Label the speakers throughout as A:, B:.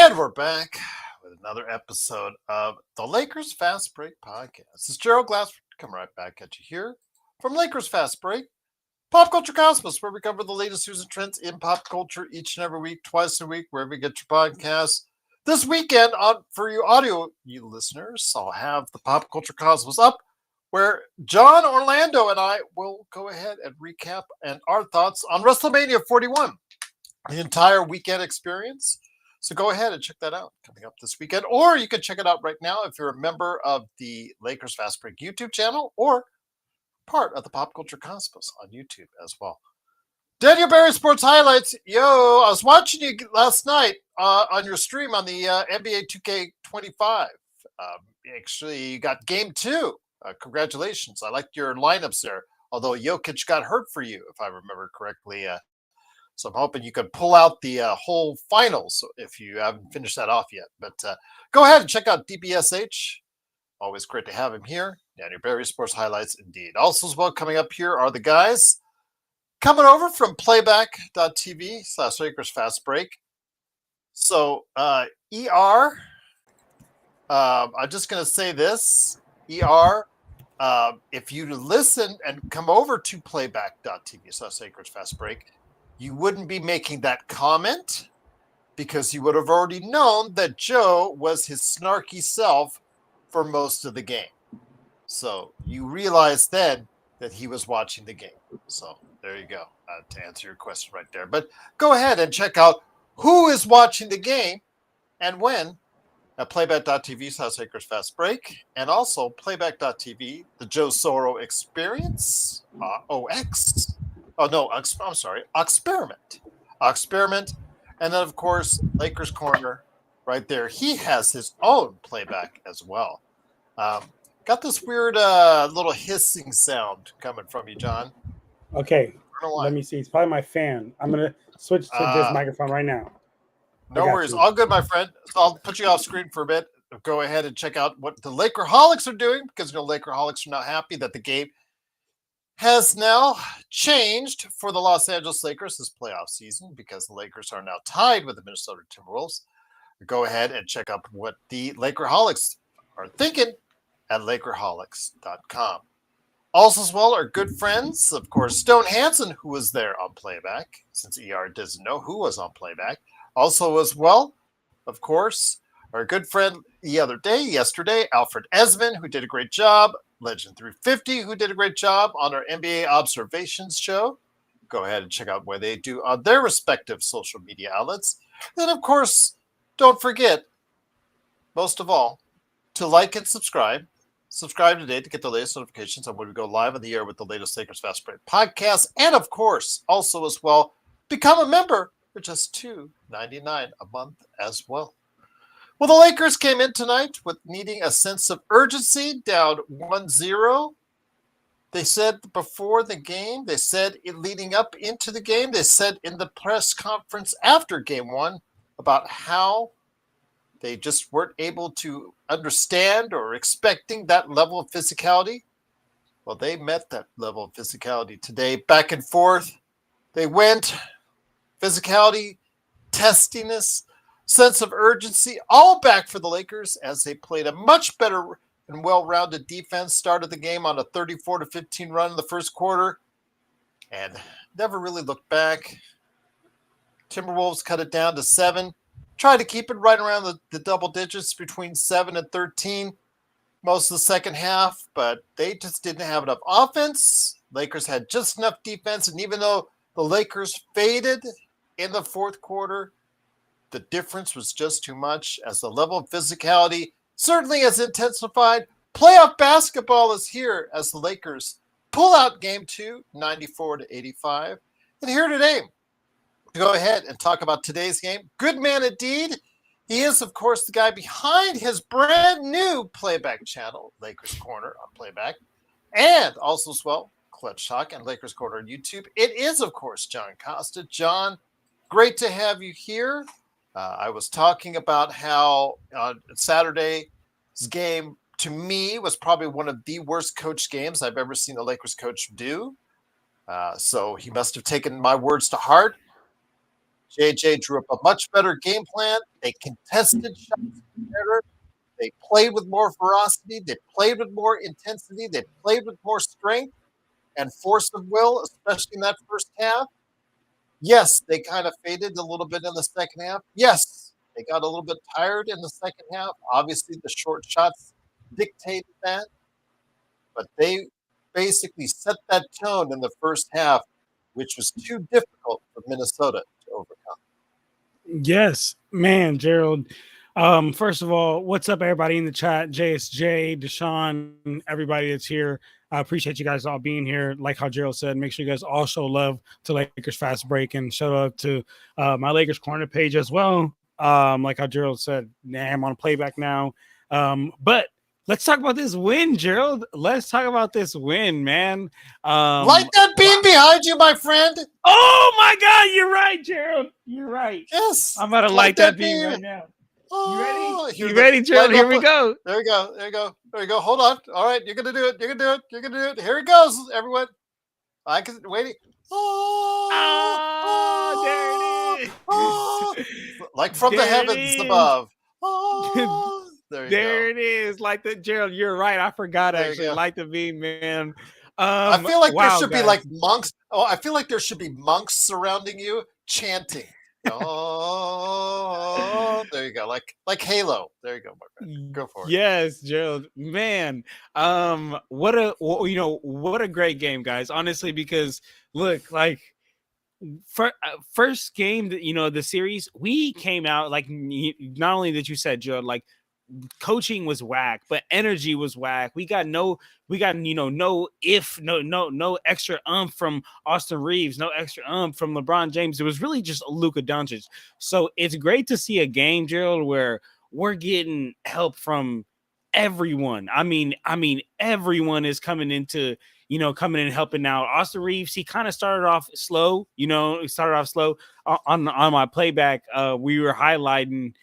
A: And we're back with another episode of the Lakers Fast Break Podcast. This is Gerald Glassford coming right back at you here from Lakers Fast Break, Pop Culture Cosmos, where we cover the latest news and trends in pop culture each and every week, twice a week, wherever you get your podcasts. This weekend, for you audio you listeners, I'll have the Pop Culture Cosmos up, where John Orlando and I will go ahead and recap and our thoughts on WrestleMania 41, the entire weekend experience. So go ahead and check that out coming up this weekend. Or you can check it out right now if you're a member of the Lakers Fast Break YouTube channel or part of the Pop Culture Cosmos on YouTube as well. Daniel Barry Sports Highlights. Yo, I was watching you last night on your stream on the NBA 2K25. Actually, you got game 2. Congratulations. I liked your lineups there. Although Jokic got hurt for you, if I remember correctly. So I'm hoping you can pull out the whole finals if you haven't finished that off yet. But go ahead and check out DBSH. Always great to have him here. Daniel Barry Sports Highlights indeed. Also as well coming up here are the guys coming over from playback.tv/Lakers Fast Break. So ER, I'm just going to say this. ER, if you listen and come over to playback.tv/Lakers Fast Break, you wouldn't be making that comment because you would have already known that Joe was his snarky self for most of the game. So you realize then that he was watching the game. So there you go, to answer your question right there. But go ahead and check out who is watching the game and when at playback.tv/Lakers Fast Break, and also playback.tv, the Joe Soro Experience, OX. Oh, no, I'm sorry, Experiment. Experiment. And then, of course, Lakers Corner right there. He has his own playback as well. Got this weird little hissing sound coming from you, John.
B: Okay, let me see. It's probably my fan. I'm going to switch to this microphone right now.
A: No worries. All good, my friend. So I'll put you off screen for a bit. Go ahead and check out what the Lakerholics are doing, because Lakerholics are now happy that the game has now changed for the Los Angeles Lakers this playoff season, because the Lakers are now tied with the Minnesota Timberwolves. Go ahead and check out what the Lakerholics are thinking at Lakerholics.com. Also as well, our good friends, of course, Stone Hansen, who was there on playback, since ER doesn't know who was on playback. Also as well, of course, our good friend yesterday, Alfred Esmond, who did a great job. Legend 350, who did a great job on our NBA Observations show. Go ahead and check out what they do on their respective social media outlets. Then, of course, don't forget, most of all, to like and subscribe. Subscribe today to get the latest notifications on when we go live on the air with the latest Lakers Fast Break podcast. And, of course, also as well, become a member for just $2.99 a month as well. Well, the Lakers came in tonight with needing a sense of urgency, down 1-0. They said before the game, they said leading up into the game, they said in the press conference after game 1 about how they just weren't able to understand or expecting that level of physicality. Well, they met that level of physicality today. Back and forth, they went. Physicality, testiness, sense of urgency, all back for the Lakers as they played a much better and well-rounded defense. Started the game on a 34-15 run in the first quarter and never really looked back. Timberwolves cut it down to 7. Tried to keep it right around the double digits between 7 and 13 most of the second half, but they just didn't have enough offense. Lakers had just enough defense, and even though the Lakers faded in the fourth quarter, the difference was just too much as the level of physicality certainly has intensified. Playoff basketball is here as the Lakers pull out game 2, 94-85. And here today to go ahead and talk about today's game, good man indeed. He is, of course, the guy behind his brand new playback channel, Lakers Corner on Playback, and also as well, Clutch Talk and Lakers Corner on YouTube. It is, of course, John Costa. John, great to have you here. I was talking about how Saturday's game, to me, was probably one of the worst coached games I've ever seen a Lakers coach do. So he must have taken my words to heart. JJ drew up a much better game plan. They contested shots better. They played with more ferocity. They played with more intensity. They played with more strength and force of will, especially in that first half. Yes, they kind of faded a little bit in the second half. Yes, they got a little bit tired in the second half. Obviously, the short shots dictated that, but they basically set that tone in the first half, which was too difficult for Minnesota to overcome.
B: Yes, man, Gerald. First of all, what's up, everybody in the chat? JSJ, Deshaun, everybody that's here. I appreciate you guys all being here. Like how Gerald said, make sure you guys all show love to Lakers Fast Break and show love to my Lakers Corner page as well. Like how Gerald said, I'm on playback now. But let's talk about this win, Gerald. Let's talk about this win, man.
A: Light that beam behind you, my friend.
B: Oh my God, you're right, Gerald. You're right.
A: Yes,
B: I'm about to light that beam right now.
A: Oh,
B: you ready, Gerald? Here we go.
A: There we go. There you go. There you go. Hold on. All right, you're gonna do it. You're gonna do it. You're gonna do it. Here it goes, everyone. I can waiting.
B: Oh, there it is.
A: Oh, like from the heavens above.
B: Oh, there it is. Like the Gerald, you're right. I forgot
A: There
B: actually. Like the beam, man.
A: I feel like there should be like monks. Oh, I feel like there should be monks surrounding you chanting. Oh, there you go. Like Halo. There you go, my friend. Go for it.
B: Yes, Gerald. Man, what a great game, guys. Honestly, because look, like first game that the series, we came out like not only that you said, Gerald, like coaching was whack, but energy was whack. We got no extra from Austin Reeves, no extra from LeBron James. It was really just Luka Doncic. So it's great to see a game, Gerald, where we're getting help from everyone. I mean, everyone is coming in and helping out. Austin Reeves, he kind of started off slow, on my playback. We were highlighting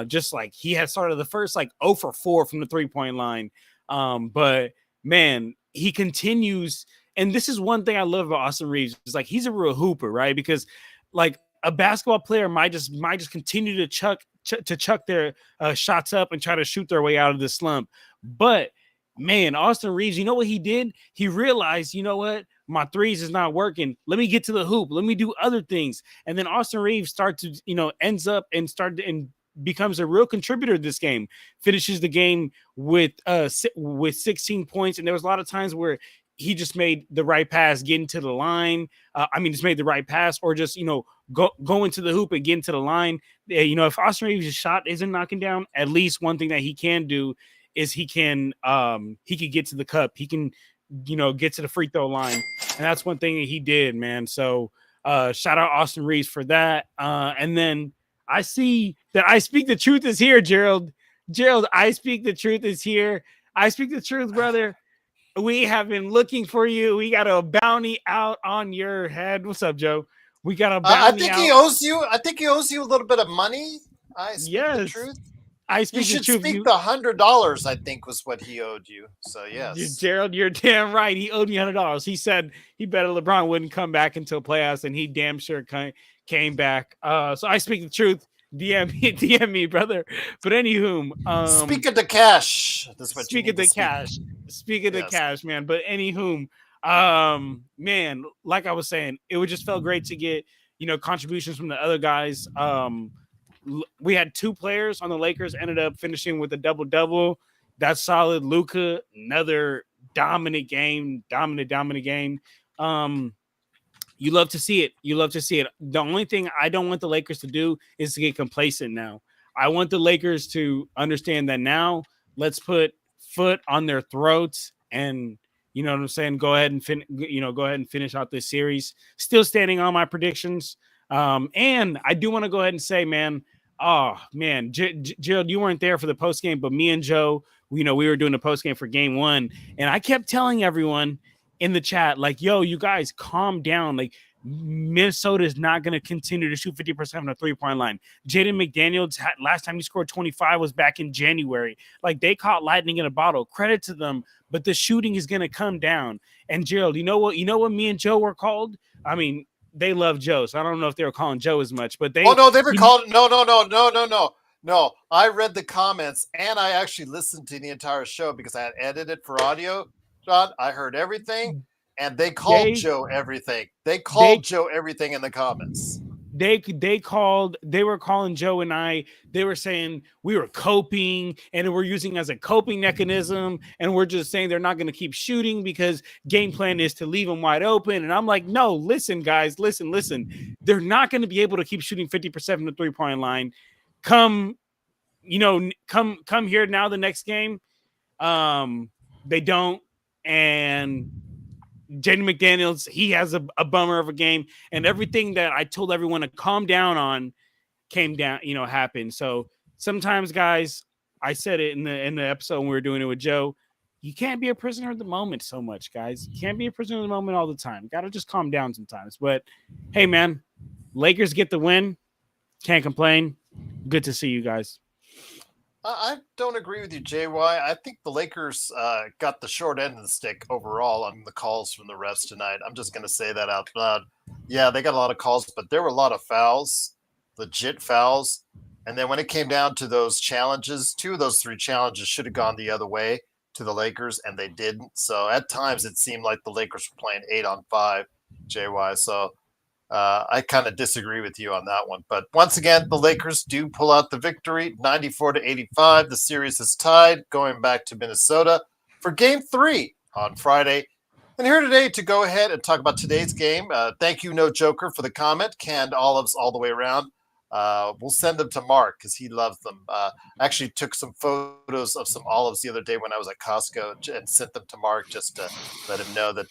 B: just like he had started the first 0 for 4 from the 3-point line. But man, he continues. And this is one thing I love about Austin Reeves is like he's a real hooper, right? Because like a basketball player might just continue to chuck their shots up and try to shoot their way out of the slump. But man, Austin Reeves, you know what he did? He realized, you know what? My threes is not working. Let me get to the hoop. Let me do other things. And then Austin Reeves ends up and becomes a real contributor this game, finishes the game with 16 points. And there was a lot of times where he just made the right pass, getting to the line. Just made the right pass or just, go into the hoop and get into the line. If Austin Reeves' shot isn't knocking down, at least one thing that he can do is he can get to the cup. He can, get to the free throw line. And that's one thing that he did, man. So shout out Austin Reeves for that. And then I see that I Speak the Truth is here, Gerald. Gerald, I Speak the Truth is here. I Speak the Truth, brother. We have been looking for you. We got a bounty out on your head. What's up, Joe? We got a bounty
A: I think he owes you a little bit of money. I Speak the Truth.
B: I Speak
A: you
B: the Truth.
A: Speak the $100, I think, was what he owed you. So yes,
B: Gerald, you're damn right. He owed me $100. He said he bet LeBron wouldn't come back until playoffs, and he damn sure came back. So I Speak the Truth. DM me, brother. But anywho,
A: speak of the cash. That's what
B: speak of the cash. Speak of the cash, man. But anywho, man, like I was saying, it would just felt great to get contributions from the other guys. We had 2 players on the Lakers ended up finishing with a double-double. That's solid. Luka, another dominant game. You love to see it. The only thing I don't want the Lakers to do is to get complacent now. I want the Lakers to understand that now let's put foot on their throats and, you know what I'm saying, go ahead and finish out this series. Still standing on my predictions. And I do want to go ahead and say, man, Gerald, you weren't there for the postgame, but me and Joe, we were doing the postgame for game 1. And I kept telling everyone in the chat, like, yo, you guys calm down. Like, Minnesota is not going to continue to shoot 50% from the 3-point line. Jaden McDaniels, last time he scored 25 was back in January. Like, they caught lightning in a bottle. Credit to them, but the shooting is going to come down. And Gerald, you know what me and Joe were called? I mean, they love Joe, so I don't know if they were calling Joe as much, but they.
A: Oh no, they've been called. No. I read the comments and I actually listened to the entire show because I had edited for audio. John, I heard everything, and they called Joe everything. They called Joe everything in the comments.
B: They were calling Joe and I. They were saying we were coping and we're using as a coping mechanism, and we're just saying they're not going to keep shooting because game plan is to leave them wide open. And I'm like, no, listen, guys, listen. They're not going to be able to keep shooting 50% from the 3-point line. Come here now. The next game, they don't, and Jaden McDaniels, he has a bummer of a game, and everything that I told everyone to calm down on came down, happened. So sometimes, guys, I said it in the episode when we were doing it with Joe, you can't be a prisoner of the moment so much, guys. You can't be a prisoner of the moment all the time. You got to just calm down sometimes. But hey, man, Lakers get the win. Can't complain. Good to see you guys.
A: I don't agree with you, JY. I think the Lakers got the short end of the stick overall on the calls from the refs tonight. I'm just going to say that out loud. Yeah, they got a lot of calls, but there were a lot of fouls, legit fouls. And then when it came down to those challenges, 2 of those 3 challenges should have gone the other way to the Lakers, and they didn't. So at times it seemed like the Lakers were playing 8-on-5, JY. So I kind of disagree with you on that one. But once again, the Lakers do pull out the victory, 94-85. The series is tied, going back to Minnesota for Game 3 on Friday. And here today to go ahead and talk about today's game. Thank you, No Joker, for the comment. Canned olives all the way around. We'll send them to Mark because he loves them. Actually took some photos of some olives the other day when I was at Costco and sent them to Mark just to let him know that,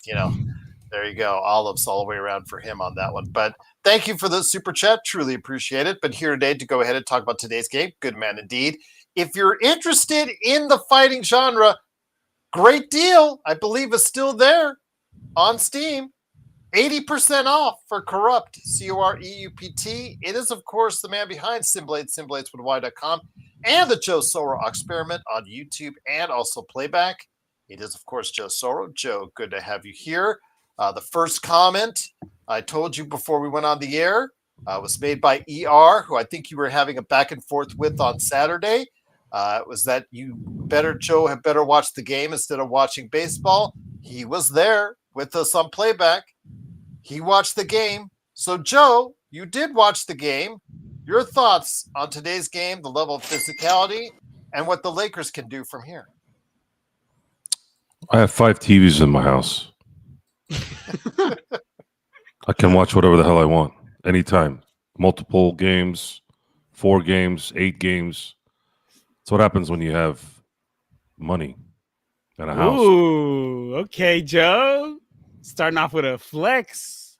A: there you go. Olives all the way around for him on that one. But thank you for the super chat. Truly appreciate it. But here today to go ahead and talk about today's game. Good man indeed. If you're interested in the fighting genre, great deal. I believe is still there on Steam. 80% off for Crypt, Crupt. It is, of course, the man behind Simblades, SimbladesWithY.com, and the Joe Soro Experiment on YouTube and also Playback. It is, of course, Joe Soro. Joe, good to have you here. The first comment I told you before we went on the air was made by ER, who I think you were having a back and forth with on Saturday. It was that Joe had better watch the game instead of watching baseball. He was there with us on Playback. He watched the game. So, Joe, you did watch the game. Your thoughts on today's game, the level of physicality, and what the Lakers can do from here?
C: I have 5 TVs in my house. I can watch whatever the hell I want anytime. Multiple games, 4 games, 8 games. That's what happens when you have money and a house.
B: Ooh, okay, Joe. Starting off with a flex.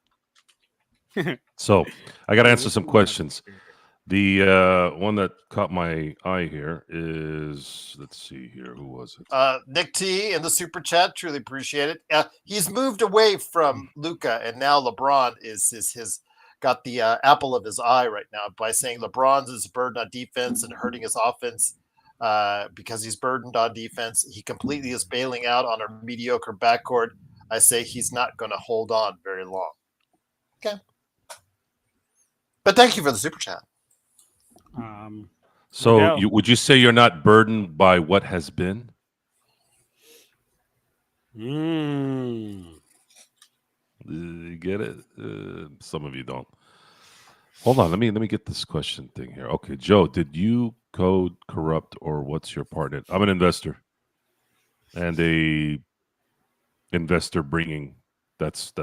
C: So I got to answer some questions. The one that caught my eye here is, let's see here, who was it?
A: Nick T in the super chat, truly appreciate it. He's moved away from Luka, and now LeBron is got the apple of his eye right now by saying LeBron's is burdened on defense and hurting his offense because he's burdened on defense. He completely is bailing out on a mediocre backcourt. I say he's not going to hold on very long. Okay, but thank you for the super chat.
C: So would you say you're not burdened by what has been? You get it? Some of you don't. Hold on, let me get this question thing here. Okay, Joe, did you code Crypt or what's your partner? I'm an investor and a investor bringing. That's.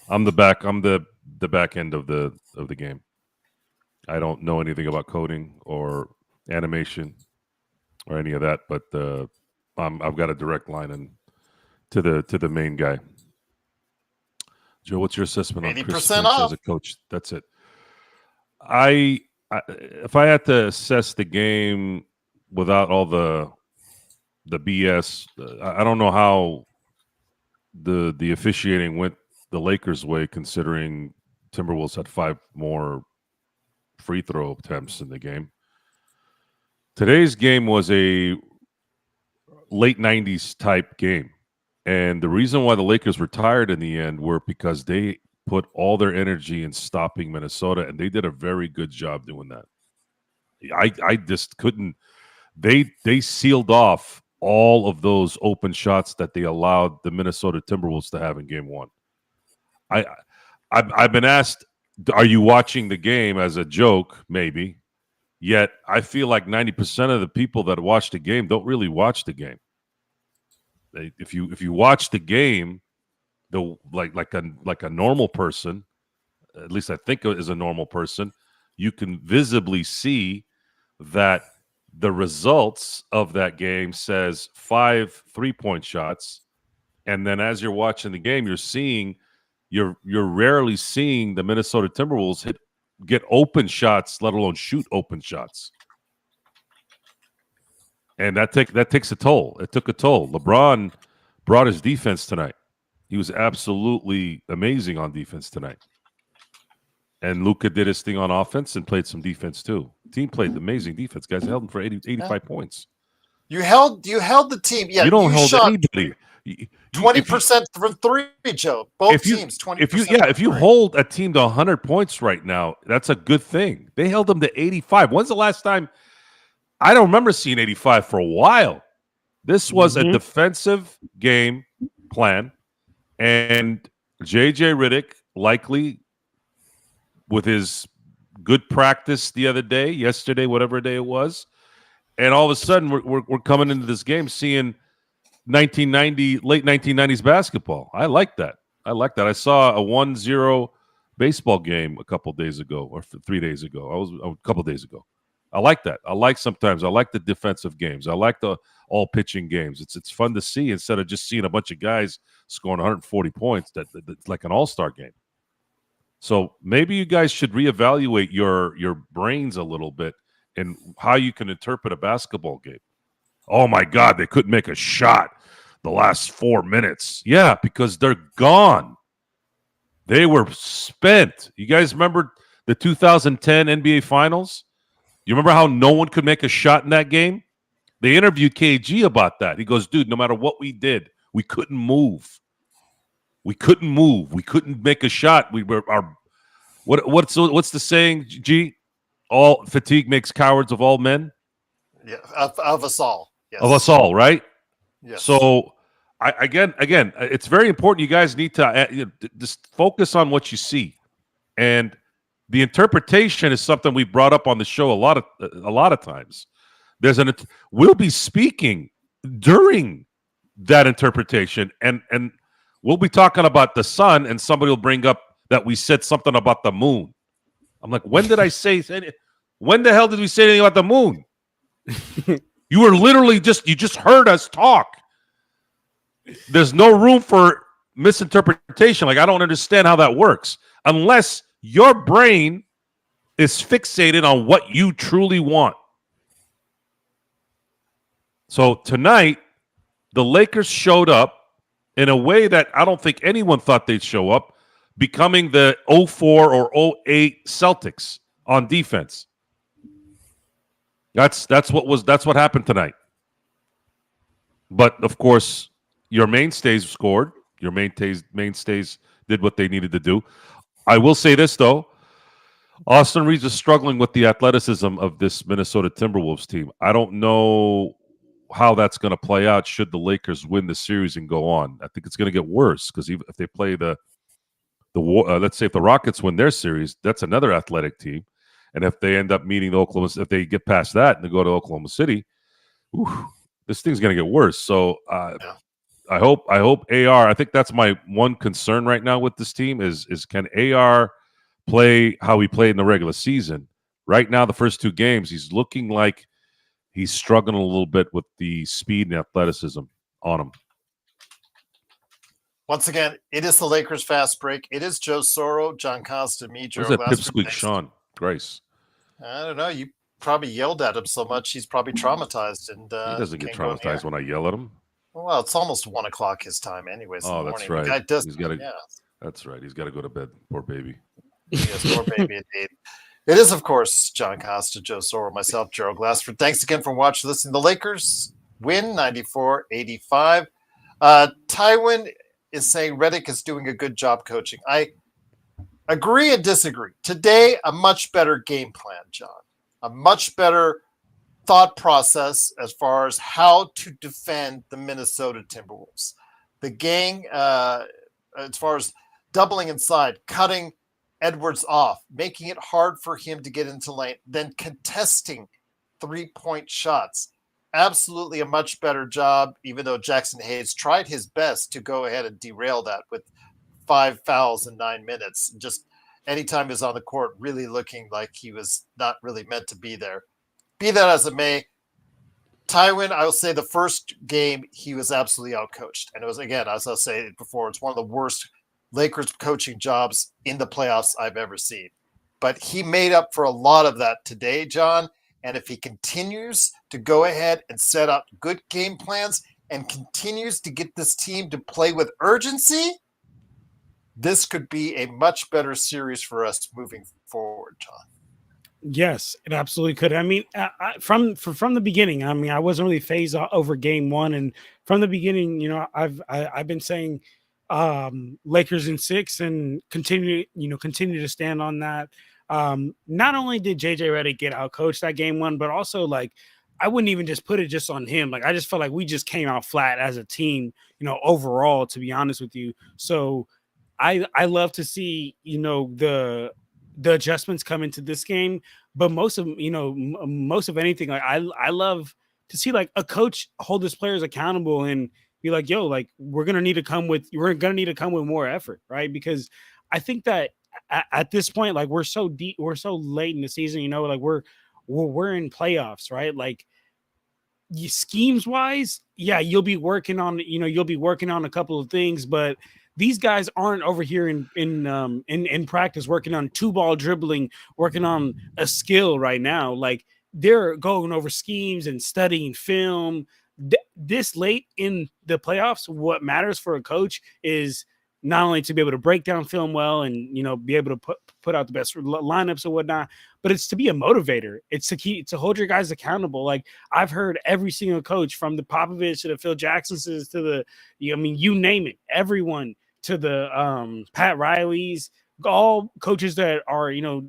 C: I'm the back end of the game. I don't know anything about coding or animation or any of that, but I've got a direct line to the main guy. Joe, what's your assessment on Chris Finch as a coach? That's it. If I had to assess the game without all the BS, I don't know how the officiating went the Lakers' way, considering Timberwolves had 5 more free throw attempts in the game. Today's game was a late 90s type game. And the reason why the Lakers were tired in the end were because they put all their energy in stopping Minnesota, and they did a very good job doing that. I just couldn't. They sealed off all of those open shots that they allowed the Minnesota Timberwolves to have in Game 1. I've been asked, are you watching the game as a joke? Maybe. Yet I feel like 90% of the people that watch the game don't really watch the game. If you watch the game, like a normal person, at least I think is a normal person, you can visibly see that the results of that game says 5 3-point shots, and then as you're watching the game, you're rarely seeing the Minnesota Timberwolves get open shots, let alone shoot open shots. And that takes a toll. It took a toll. LeBron brought his defense tonight. He was absolutely amazing on defense tonight. And Luka did his thing on offense and played some defense too. Team played amazing defense. Guys held him for 85 points.
A: You held the team. Yeah,
C: you don't hold anybody.
A: 20% from three, Joe. Both teams, 20%.
C: If you hold a team to 100 points right now, that's a good thing. They held them to 85. When's the last time? I don't remember seeing 85 for a while. This was a defensive game plan, and JJ Redick likely with his good practice the other day, yesterday, whatever day it was, and all of a sudden we're coming into this game seeing 1990, late 1990s basketball. I like that. I saw a 1-0 baseball game a couple days ago, or 3 days ago. A couple days ago. I like that. I like the defensive games. I like the all pitching games. It's fun to see instead of just seeing a bunch of guys scoring 140 points. That's like an all-star game. So maybe you guys should reevaluate your brains a little bit and how you can interpret a basketball game. Oh my God, they couldn't make a shot the last 4 minutes. Yeah, because they're gone. They were spent. You guys remember the 2010 NBA Finals? You remember how no one could make a shot in that game? They interviewed KG about that. He goes, dude, no matter what we did, we couldn't move. We couldn't make a shot. What's the saying, G? All fatigue makes cowards of all men.
A: Yeah, of us all. Yes.
C: Of us all, right?
A: Yes.
C: So, again, it's very important. You guys need to just focus on what you see, and the interpretation is something we brought up on the show a lot of times. We'll be speaking during that interpretation, and we'll be talking about the sun, and somebody will bring up that we said something about the moon. I'm like, when did I say? When the hell did we say anything about the moon? You were literally you just heard us talk. There's no room for misinterpretation. Like, I don't understand how that works unless your brain is fixated on what you truly want. So tonight, the Lakers showed up in a way that I don't think anyone thought they'd show up, becoming the 04 or 08 Celtics on defense. That's what happened tonight. But of course, your mainstays scored. Your mainstays did what they needed to do. I will say this though, Austin Reeves is struggling with the athleticism of this Minnesota Timberwolves team. I don't know how that's going to play out should the Lakers win the series and go on. I think it's going to get worse because if they play let's say if the Rockets win their series, that's another athletic team. And if they end up meeting if they get past that and they go to Oklahoma City, this thing's going to get worse. So I hope AR. I think that's my one concern right now with this team is can AR play how he played in the regular season? Right now, the first 2 games, he's looking like he's struggling a little bit with the speed and athleticism on him.
A: Once again, it is the Lakers Fast Break. It is Joe Soro, John Costa, me, Joe.
C: Where's that pipsqueak Sean Grace?
A: I don't know. You probably yelled at him so much he's probably traumatized. And
C: he doesn't get traumatized when I yell at him.
A: Well, it's almost 1 o'clock his time, anyways.
C: Oh, that's right.
A: The guy does.
C: That's right. He's got to go to bed. Poor baby.
A: Yes, poor baby indeed. It is, of course, John Costa, Joe Soro, myself, Gerald Glassford. Thanks again for watching, listening. The Lakers win 94-85. Tywin is saying Redick is doing a good job coaching. agree and disagree. Today, a much better game plan, John. A much better thought process as far as how to defend the Minnesota Timberwolves. The gang, as far as doubling inside, cutting Edwards off, making it hard for him to get into lane, then contesting 3-point shots. Absolutely a much better job, even though Jackson Hayes tried his best to go ahead and derail that with 5 fouls in 9 minutes. Just anytime he was on the court, really looking like he was not really meant to be there. Be that as it may, Tywin, I will say the first game, he was absolutely outcoached. And it was, again, as I say before, it's one of the worst Lakers coaching jobs in the playoffs I've ever seen. But he made up for a lot of that today, John. And if he continues to go ahead and set up good game plans and continues to get this team to play with urgency, this could be a much better series for us moving forward, John.
B: Yes, it absolutely could. I mean, from the beginning, I mean, I wasn't really phased over game one, and from the beginning, you know, I've been saying Lakers in 6 and continue to stand on that. Not only did JJ Redick get out coached that game one, but also like I wouldn't even just put it just on him. Like I just felt like we just came out flat as a team, you know, overall, to be honest with you. So I love to see, you know, the adjustments come into this game, but most of anything, like I love to see like a coach hold his players accountable and be like, yo, like we're gonna need to come with more effort, right? Because I think that at this point, like we're so deep, we're so late in the season, you know, like we're in playoffs, right? Like schemes wise, yeah, you'll be working on a couple of things, but these guys aren't over here in practice working on 2-ball dribbling, working on a skill right now. Like they're going over schemes and studying film. This late in the playoffs, what matters for a coach is not only to be able to break down film well and, you know, be able to put out the best lineups and whatnot, but it's to be a motivator. It's to hold your guys accountable. Like I've heard every single coach, from the Popovich to the Phil Jacksons to the, I mean, you name it, everyone, to the Pat Riley's, all coaches that are, you know,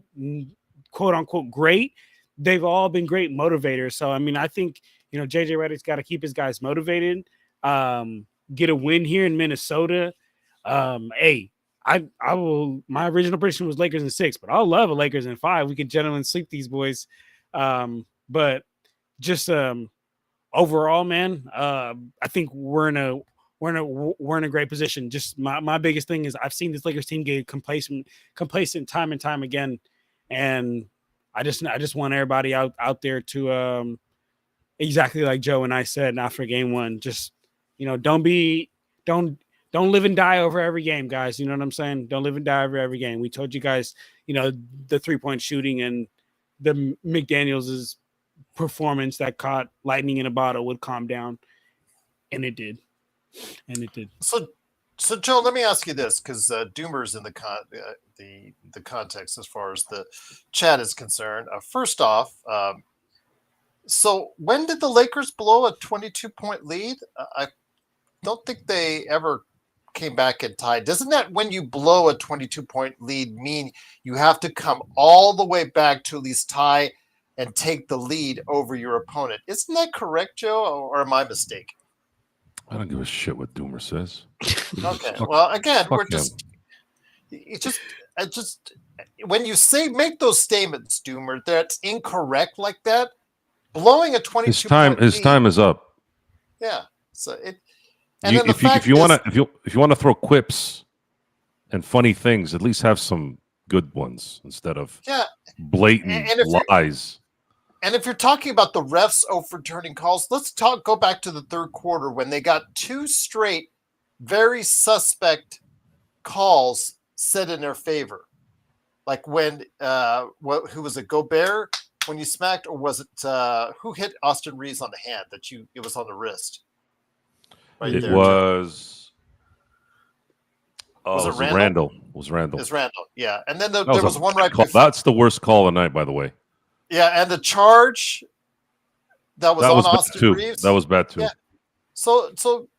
B: quote unquote great. They've all been great motivators. So, I mean, I think, you know, JJ Redick's got to keep his guys motivated, get a win here in Minnesota. Hey, I will. My original prediction was Lakers in 6, but I'll love a Lakers in 5. We could gentlemen sweep these boys. But just overall, man, I think we're in a great position. Just my biggest thing is I've seen this Lakers team get complacent time and time again, and I just want everybody out there to exactly like Joe and I said after game one, just, you know, don't live and die over every game, guys. You know what I'm saying? Don't live and die over every game. We told you guys, you know, the 3-point shooting and the McDaniels' performance that caught lightning in a bottle would calm down, and it did.
A: So Joe, let me ask you this, because Doomer's in the context as far as the chat is concerned. First off, so when did the Lakers blow a 22-point lead? I don't think they ever came back and tied. Doesn't that, when you blow a 22-point lead, mean you have to come all the way back to at least tie and take the lead over your opponent? Isn't that correct, Joe, or am I mistaken?
C: I don't give a shit what Doomer says.
A: Okay. Well, again, we're just when you make those statements, Doomer, that's incorrect like that. Blowing a 22
C: his time is up.
A: Yeah. So it.
C: If you want to throw quips and funny things, at least have some good ones instead of blatant lies.
A: And if you're talking about the refs overturning calls, let's go back to the third quarter when they got 2 straight very suspect calls set in their favor. Like when who was it, Gobert, when you smacked, or was it who hit Austin Reeves on the hand it was on the wrist?
C: It was Randall. It was Randall.
A: It's Randall, yeah. And then there was one right
C: before. That's the worst call of the night, by the way.
A: Yeah, and the charge that was on Austin Reeves.
C: That was bad too.
A: Yeah. So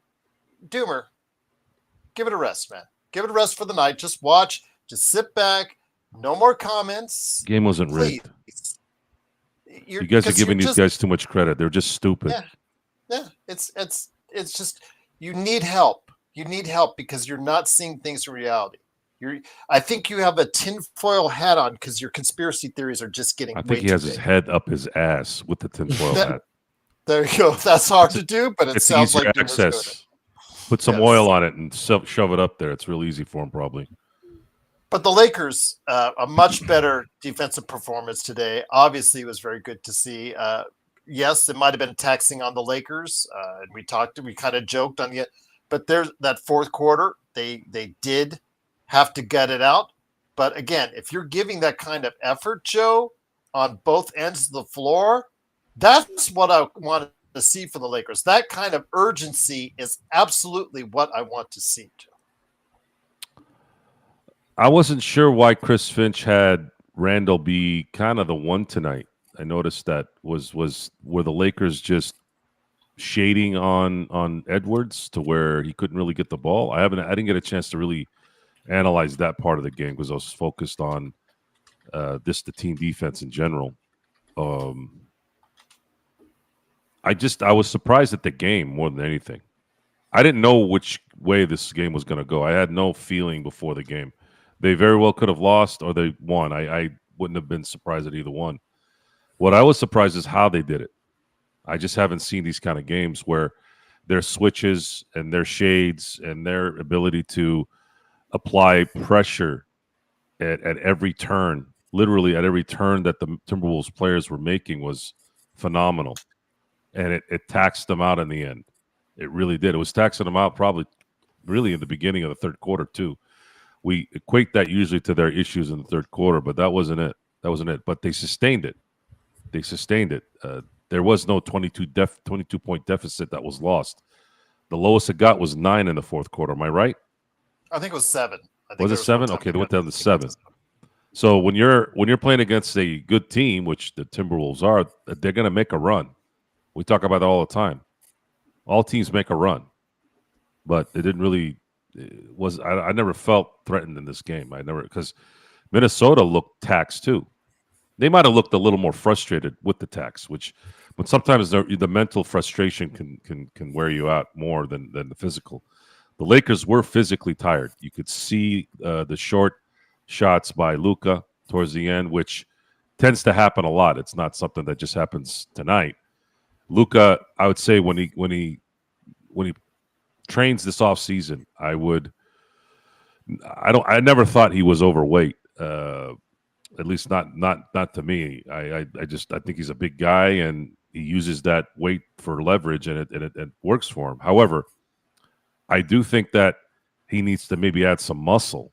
A: Doomer, give it a rest, man. Give it a rest for the night. Just watch Just sit back. No more comments.
C: Game wasn't
A: Please.
C: rigged. You guys are giving these guys too much credit. They're just stupid.
A: Yeah. It's just you need help. You need help because you're not seeing things in reality. I think you have a tinfoil hat on because your conspiracy theories are just getting.
C: I think he has his head up his ass with the tinfoil hat.
A: There you go. That's hard to do, but it sounds like
C: access. Put some oil on it and shove it up there. It's real easy for him, probably.
A: But the Lakers, a much better defensive performance today. Obviously, it was very good to see. Yes, it might have been taxing on the Lakers. And we kind of joked on it, but there's that fourth quarter. They did have to gut it out. But again, if you're giving that kind of effort, Joe, on both ends of the floor, that's what I want to see for the Lakers. That kind of urgency is absolutely what I want to see, Joe.
C: I wasn't sure why Chris Finch had Randall be kind of the one tonight. I noticed that were the Lakers just shading on Edwards to where he couldn't really get the ball. I didn't get a chance to really analyze that part of the game because I was focused on the team defense in general. I was surprised at the game more than anything. I didn't know which way this game was going to go. I had no feeling before the game. They very well could have lost or they won. I wouldn't have been surprised at either one. What I was surprised is how they did it. I just haven't seen these kind of games where their switches and their shades and their ability to apply pressure at every turn, literally at every turn that the Timberwolves players were making was phenomenal. And it taxed them out in the end. It really did. It was taxing them out probably really in the beginning of the third quarter too. We equate that usually to their issues in the third quarter, but that wasn't it. But they sustained it. There was no 22-point deficit that was lost. The lowest it got was 9 in the fourth quarter. Am I right?
A: I think it was 7.
C: Was it 7? Okay, they went down to 7. So when you're playing against a good team, which the Timberwolves are, they're going to make a run. We talk about that all the time. All teams make a run, but it didn't really. I never felt threatened in this game. Because Minnesota looked taxed too. They might have looked a little more frustrated with the tax, but sometimes the mental frustration can wear you out more than the physical. The Lakers were physically tired. You could see the short shots by Luka towards the end, which tends to happen a lot. It's not something that just happens tonight. Luka, I would say when he trains this off season, I never thought he was overweight. At least not to me. I think he's a big guy and he uses that weight for leverage and it works for him. However, I do think that he needs to maybe add some muscle,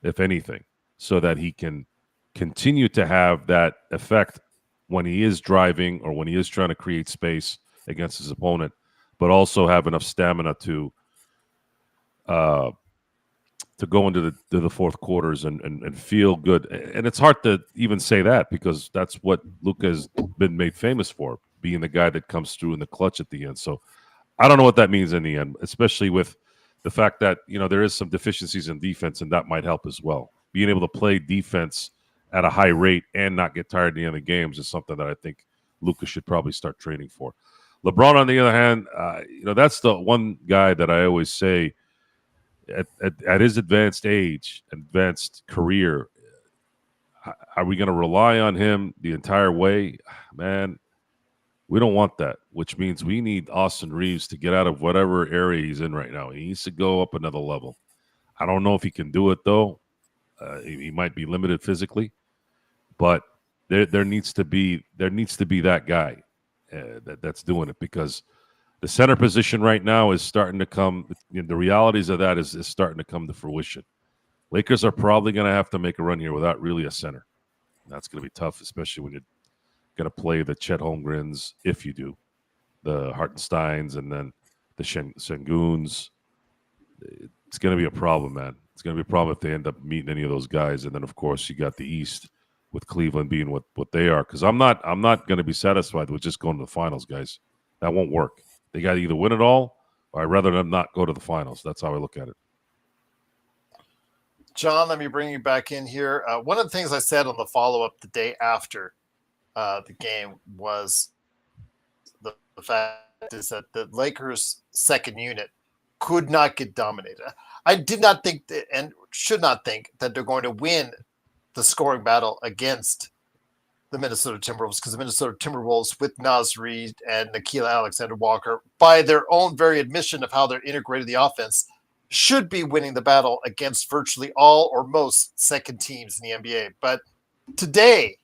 C: if anything, so that he can continue to have that effect when he is driving or when he is trying to create space against his opponent, but also have enough stamina to go into the fourth quarters and feel good. And it's hard to even say that because that's what Luka has been made famous for, being the guy that comes through in the clutch at the end. So I don't know what that means in the end, especially with the fact that, there is some deficiencies in defense, and that might help as well. Being able to play defense at a high rate and not get tired at the end of the games is something that I think Luka should probably start training for. LeBron, on the other hand, that's the one guy that I always say at his advanced age, advanced career, are we going to rely on him the entire way? Man, we don't want that, which means we need Austin Reeves to get out of whatever area he's in right now. He needs to go up another level. I don't know if he can do it, though. He might be limited physically, but there needs to be that guy that's doing it, because the center position right now is starting to come. The realities of that is starting to come to fruition. Lakers are probably going to have to make a run here without really a center. That's going to be tough, especially when you're going to play the Chet Holmgrens, if you do, the Hartensteins, and then the Senguns. It's going to be a problem, man. It's going to be a problem if they end up meeting any of those guys. And then, of course, you got the East with Cleveland being what they are. Because I'm not going to be satisfied with just going to the finals, guys. That won't work. They got to either win it all, or I'd rather them not go to the finals. That's how I look at it.
A: John, let me bring you back in here. One of the things I said on the follow-up the day after the game was the fact is that the Lakers' second unit could not get dominated. I did not think that, and should not think that they're going to win the scoring battle against the Minnesota Timberwolves, because the Minnesota Timberwolves with Naz Reid and Nikhil Alexander-Walker, by their own very admission of how they're integrated the offense, should be winning the battle against virtually all or most second teams in the NBA. But today,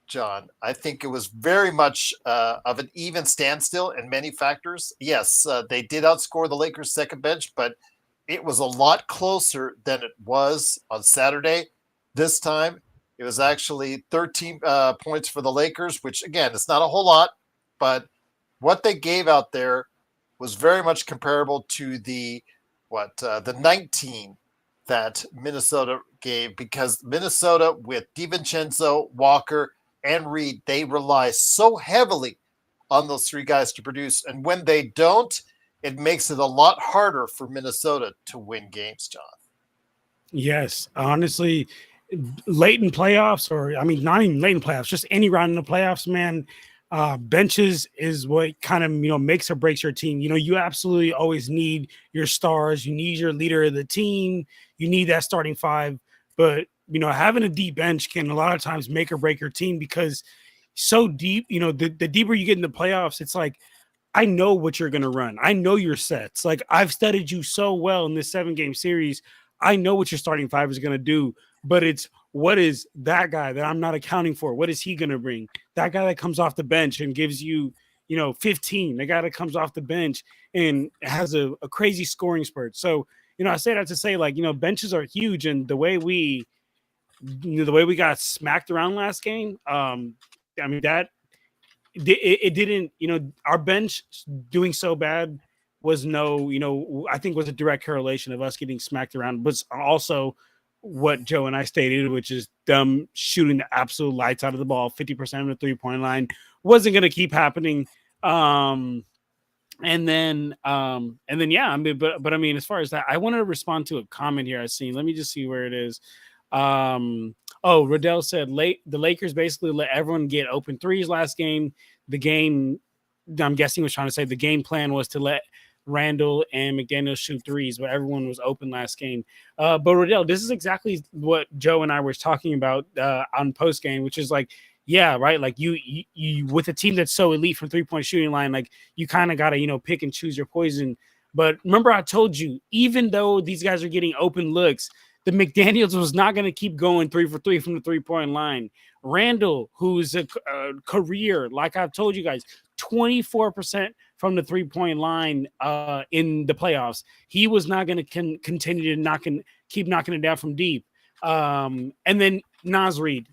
A: John, I think it was very much of an even standstill in many factors. Yes, they did outscore the Lakers' second bench, but it was a lot closer than it was on Saturday. This time, it was actually 13 points for the Lakers, which, again, it's not a whole lot, but what they gave out there was very much comparable to the 19 that Minnesota gave, because Minnesota with DiVincenzo, Walker, and Reed, they rely so heavily on those three guys to produce. And when they don't, it makes it a lot harder for Minnesota to win games, John.
D: Yes, honestly, late in playoffs, or I mean, not even late in playoffs, just any round in the playoffs, man. Benches is what kind of makes or breaks your team. You absolutely always need your stars. You need your leader of the team. You need that starting five. But having a deep bench can a lot of times make or break your team, because so deep. The deeper you get in the playoffs, it's like, I know what you're going to run. I know your sets. Like, I've studied you so well in this 7-game series. I know what your starting five is going to do, but it's, what is that guy that I'm not accounting for? What is he going to bring? That guy that comes off the bench and gives you, 15, the guy that comes off the bench and has a crazy scoring spurt. So, I say that to say, like, benches are huge. And the way we got smacked around last game, I mean, that it didn't, our bench doing so bad was I think was a direct correlation of us getting smacked around, but also what Joe and I stated, which is them shooting the absolute lights out of the ball, 50% of the 3-point line wasn't going to keep happening. And then, yeah, I mean, but I mean, as far as that, I wanted to respond to a comment here I've seen. Let me just see where it is. Riddell said the Lakers basically let everyone get open threes last game. The game, I'm guessing, was trying to say the game plan was to let Randall and McDaniel shoot threes, but everyone was open last game. But Riddell, this is exactly what Joe and I were talking about on Postgame, which is like, yeah, right. Like you with a team that's so elite from 3-point shooting line, like you kind of got to, pick and choose your poison. But remember, I told you, even though these guys are getting open looks, the McDaniels was not going to keep going 3 for 3 from the 3-point line. Randall, who's a career, like I've told you guys, 24% from the 3-point line in the playoffs. He was not going to continue to keep knocking it down from deep. And then Naz Reid,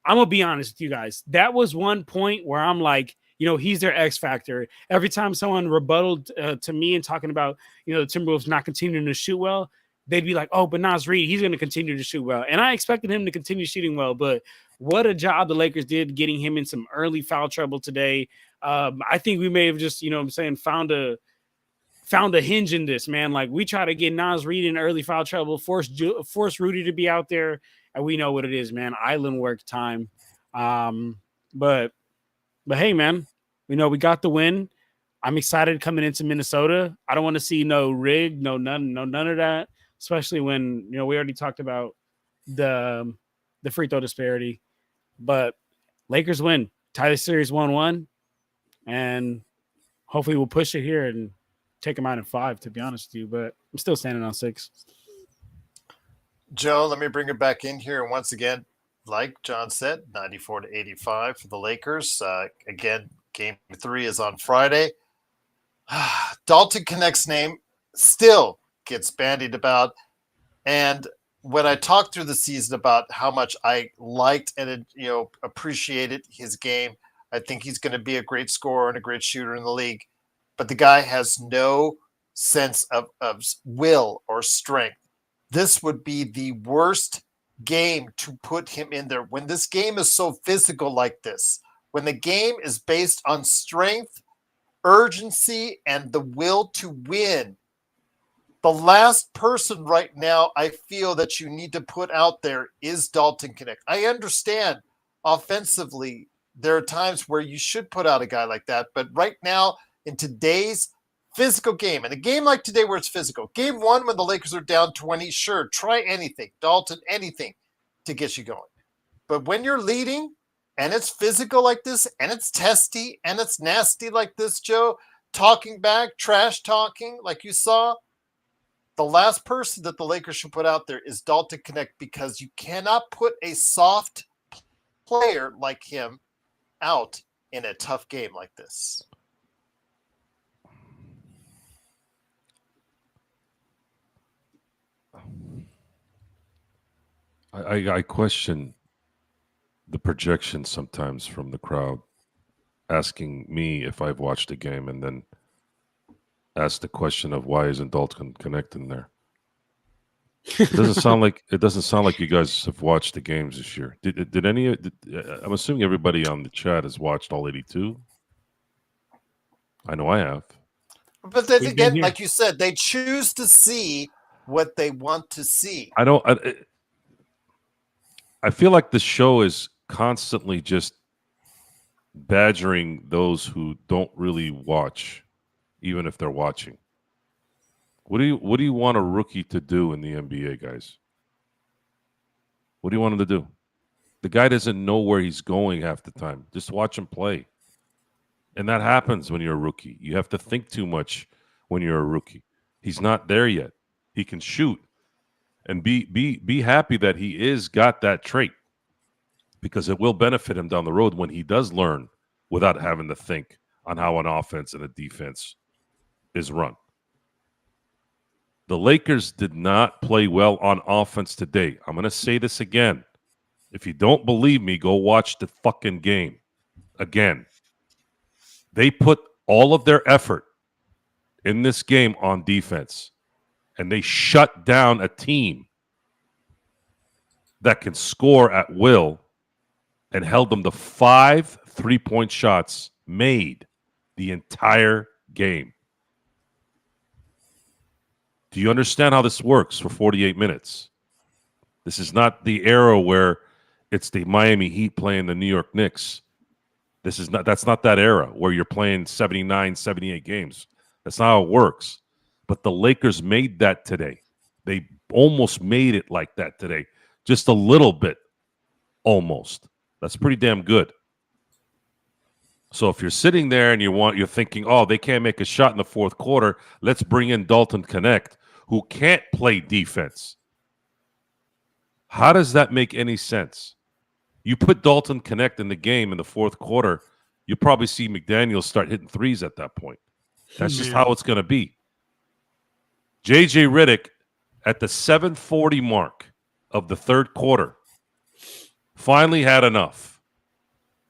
D: I'm going to be honest with you guys. That was one point where I'm like, he's their X factor. Every time someone rebutted to me and talking about, the Timberwolves not continuing to shoot well, they'd be like, oh, but Naz Reid, he's going to continue to shoot well. And I expected him to continue shooting well, but what a job the Lakers did getting him in some early foul trouble today. I think we may have just, found a hinge in this, man. Like, we try to get Naz Reid in early foul trouble, force Rudy to be out there, and we know what it is, man. Island work time. But hey, man, we got the win. I'm excited coming into Minnesota. I don't want to see no rig, none of that. Especially when, we already talked about the free throw disparity. But Lakers win. Tie the series 1-1. And hopefully we'll push it here and take them out in 5, to be honest with you. But I'm still standing on 6.
A: Joe, let me bring it back in here. And once again, like John said, 94-85 for the Lakers. Again, game 3 is on Friday. Dalton Connect's name still gets bandied about. And when I talked through the season about how much I liked and appreciated his game, I think he's going to be a great scorer and a great shooter in the league. But the guy has no sense of will or strength. This would be the worst game to put him in there. When this game is so physical like this, when the game is based on strength, urgency, and the will to win, The last person right now I feel that you need to put out there is Dalton Connect. I understand offensively there are times where you should put out a guy like that, but right now in today's physical game, and a game like today where it's physical, game one when the Lakers are down 20, sure, try anything, Dalton, anything to get you going. But when you're leading and it's physical like this and it's testy and it's nasty like this, Joe, talking back, trash talking like you saw, the last person that the Lakers should put out there is Dalton Connect, because you cannot put a soft player like him out in a tough game like this.
C: I question the projection sometimes from the crowd, asking me if I've watched a game and then ask the question of why isn't Dalton Connect in there? It doesn't sound like you guys have watched the games this year. Did any? I'm assuming everybody on the chat has watched all 82. I know I have.
A: But then again, like you said, they choose to see what they want to see.
C: I feel like the show is constantly just badgering those who don't really watch, even if they're watching. What do you want a rookie to do in the NBA, guys? What do you want him to do? The guy doesn't know where he's going half the time. Just watch him play. And that happens when you're a rookie. You have to think too much when you're a rookie. He's not there yet. He can shoot. And be happy that he is got that trait, because it will benefit him down the road when he does learn without having to think on how an offense and a defense is run. The Lakers did not play well on offense today. I'm going to say this again. If you don't believe me, go watch the fucking game again. They put all of their effort in this game on defense, and they shut down a team that can score at will and held them to 5 3-point shots made the entire game. Do you understand how this works for 48 minutes? This is not the era where it's the Miami Heat playing the New York Knicks. That's not that era where you're playing 79, 78 games. That's not how it works. But the Lakers made that today. They almost made it like that today. Just a little bit, almost. That's pretty damn good. So if you're sitting there and you're thinking, oh, they can't make a shot in the fourth quarter, let's bring in Dalton Connect, who can't play defense. How does that make any sense? You put Dalton Connect in the game in the fourth quarter, you'll probably see McDaniels start hitting threes at that point. That's just how it's going to be. J.J. Redick, at the 7:40 mark of the third quarter, finally had enough.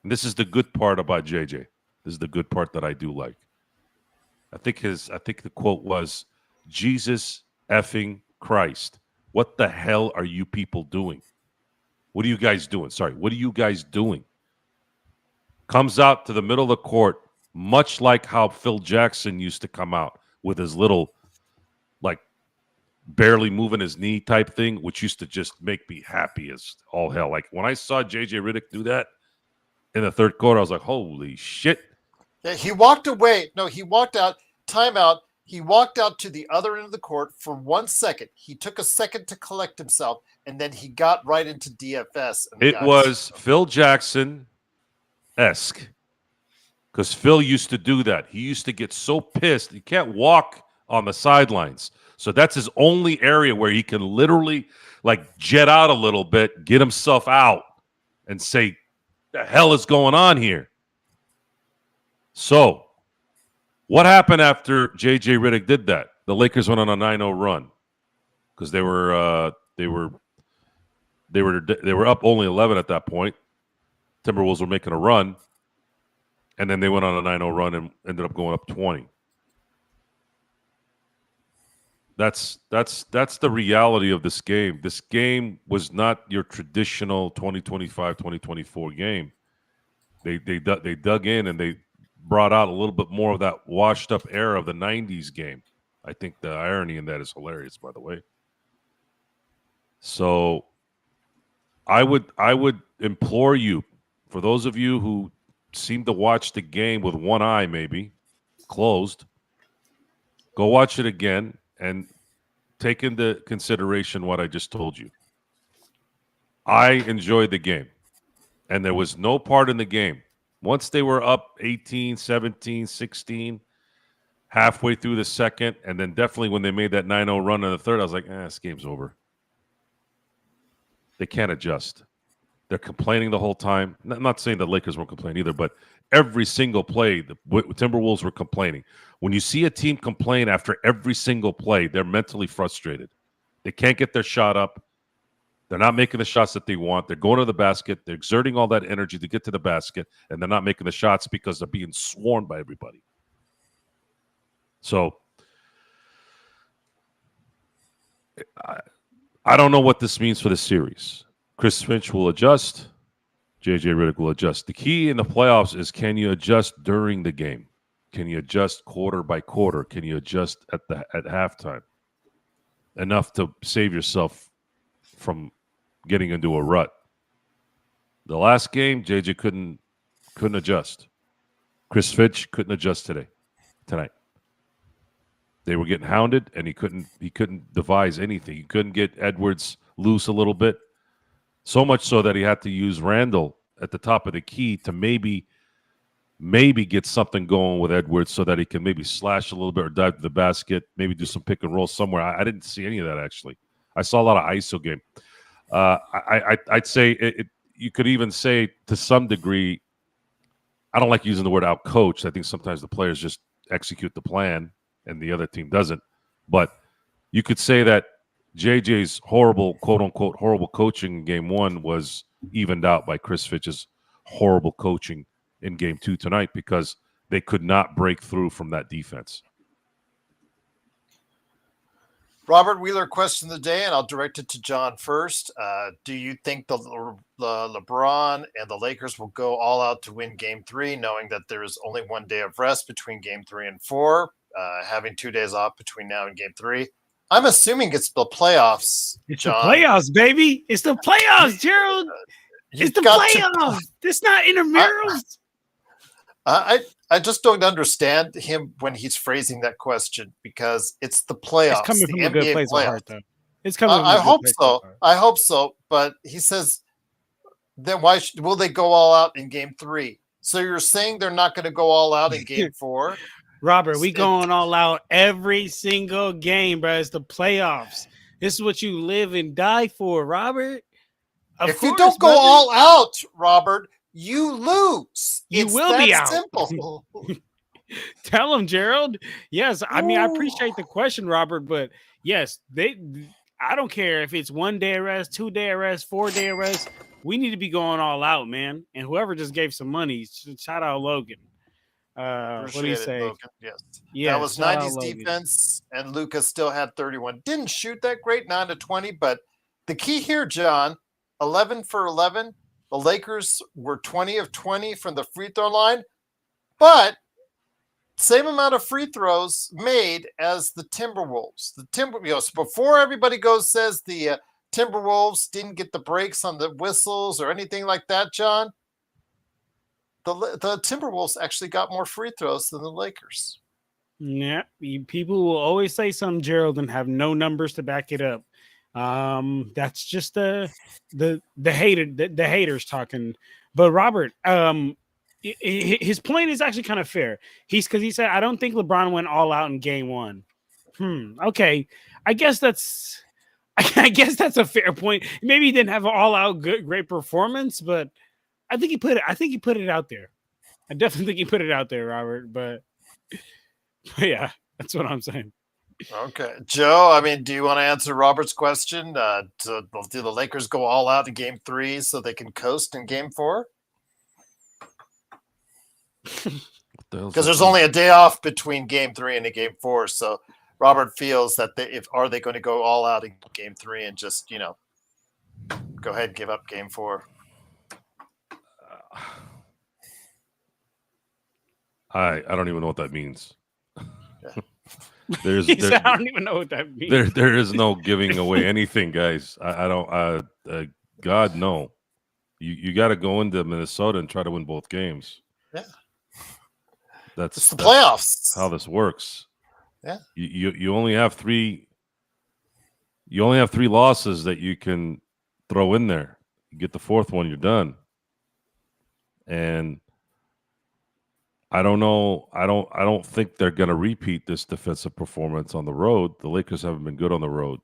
C: And this is the good part about J.J. This is the good part that I do like. I think the quote was, Jesus effing Christ. What the hell are you people doing? What are you guys doing? Sorry, what are you guys doing? Comes out to the middle of the court, much like how Phil Jackson used to come out with his little, like, barely moving his knee type thing, which used to just make me happy as all hell. Like, when I saw J.J. Redick do that in the third quarter, I was like, holy shit.
A: Yeah, he walked away. No, he walked out. Timeout. He walked out to the other end of the court for 1 second. He took a second to collect himself, and then he got right into DFS.
C: It was Phil Jackson-esque, because Phil used to do that. He used to get so pissed. He can't walk on the sidelines. So that's his only area where he can literally, like, jet out a little bit, get himself out, and say, the hell is going on here? So what happened after J.J. Redick did that? The Lakers went on a 9-0 run because they were up only 11 at that point. Timberwolves were making a run, and then they went on a 9-0 run and ended up going up 20. That's the reality of this game. This game was not your traditional 2025, 2024 game. They dug in and they brought out a little bit more of that washed up era of the 90s game. I think the irony in that is hilarious, by the way. So I would implore you, for those of you who seem to watch the game with one eye maybe closed, go watch it again and take into consideration what I just told you. I enjoyed the game, and there was no part in the game. Once they were up 18, 17, 16, halfway through the second, and then definitely when they made that 9-0 run in the third, I was like, this game's over. They can't adjust. They're complaining the whole time. I'm not saying the Lakers won't complain either, but every single play, the Timberwolves were complaining. When you see a team complain after every single play, they're mentally frustrated. They can't get their shot up. They're not making the shots that they want. They're going to the basket. They're exerting all that energy to get to the basket, and they're not making the shots because they're being swarmed by everybody. So I don't know what this means for the series. Chris Finch will adjust. JJ Redick will adjust. The key in the playoffs is, can you adjust during the game? Can you adjust quarter by quarter? Can you adjust at halftime? Enough to save yourself from getting into a rut. The last game, JJ couldn't adjust. Chris Finch couldn't adjust tonight. They were getting hounded, and he couldn't devise anything. He couldn't get Edwards loose a little bit. So much so that he had to use Randall at the top of the key to maybe get something going with Edwards so that he can maybe slash a little bit or dive to the basket, maybe do some pick and roll somewhere. I didn't see any of that, actually. I saw a lot of ISO game. I'd say you could even say to some degree, I don't like using the word out-coached. I think sometimes the players just execute the plan and the other team doesn't. But you could say that JJ's horrible, quote-unquote, horrible coaching in Game 1 was evened out by Chris Finch's horrible coaching in Game 2 tonight, because they could not break through from that defense.
A: Robert Wheeler question of the day, and I'll direct it to John first. Do you think the LeBron and the Lakers will go all out to win Game 3, knowing that there is only 1 day of rest between Game 3 and 4, having 2 days off between now and Game 3? I'm assuming it's the playoffs, John.
D: The playoffs, baby. It's the playoffs, Gerald. It's the playoffs. It's not intramurals.
A: I just don't understand him when he's phrasing that question, because it's the playoffs.
D: It's coming from
A: the
D: a good
A: NBA
D: place of heart,
A: playoffs.
D: though. It's coming. From
A: I
D: a good
A: hope
D: place
A: so.
D: of heart.
A: I hope so. But he says, then why will they go all out in Game 3? So you're saying they're not going to go all out in Game 4?
D: Robert, we going all out every single game, bro. It's the playoffs. This is what you live and die for, Robert.
A: If you don't go all out, Robert, you lose.
D: You will be out.
A: Simple.
D: Tell him, Gerald. Yes, I mean, I appreciate the question, Robert, but yes, I don't care if it's 1 day of rest, 2 day of rest, 4 day of rest. We need to be going all out, man. And whoever just gave some money, shout out Logan. What do you say?
A: Logan. Yes.
D: Yeah,
A: that was 90s defense, and Lucas still had 31. Didn't shoot that great, 9 to 20, but the key here, John, 11 for 11. The Lakers were 20 of 20 from the free throw line, but same amount of free throws made as the Timberwolves. Before everybody says the Timberwolves didn't get the breaks on the whistles or anything like that, John, the Timberwolves actually got more free throws than the Lakers.
D: Yeah, people will always say something, Gerald, and have no numbers to back it up. That's just the haters talking. But Robert, his point is actually kind of fair. Because he said, I don't think LeBron went all out in Game 1. Okay, I guess that's a fair point. Maybe he didn't have an all out great performance, but I think he put it out there. I definitely think he put it out there, Robert. But yeah, that's what I'm saying.
A: Okay, Joe. I mean, do you want to answer Robert's question? Do the Lakers go all out in Game 3 so they can coast in Game 4? Because there's only a day off between Game 3 and Game 4, so Robert feels that are they going to go all out in Game 3 and just go ahead and give up Game 4?
C: I don't even know what that means. There's
D: He
C: there,
D: said, I don't even know what that means.
C: there is no giving away anything, guys. I don't. God no. You got to go into Minnesota and try to win both games.
A: Yeah.
C: That's
A: It's the playoffs.
C: how this works.
A: Yeah.
C: You only have three. You only have three losses that you can throw in there. You get the fourth one, you're done. And I don't know. I don't think they're going to repeat this defensive performance on the road. The Lakers haven't been good on the road.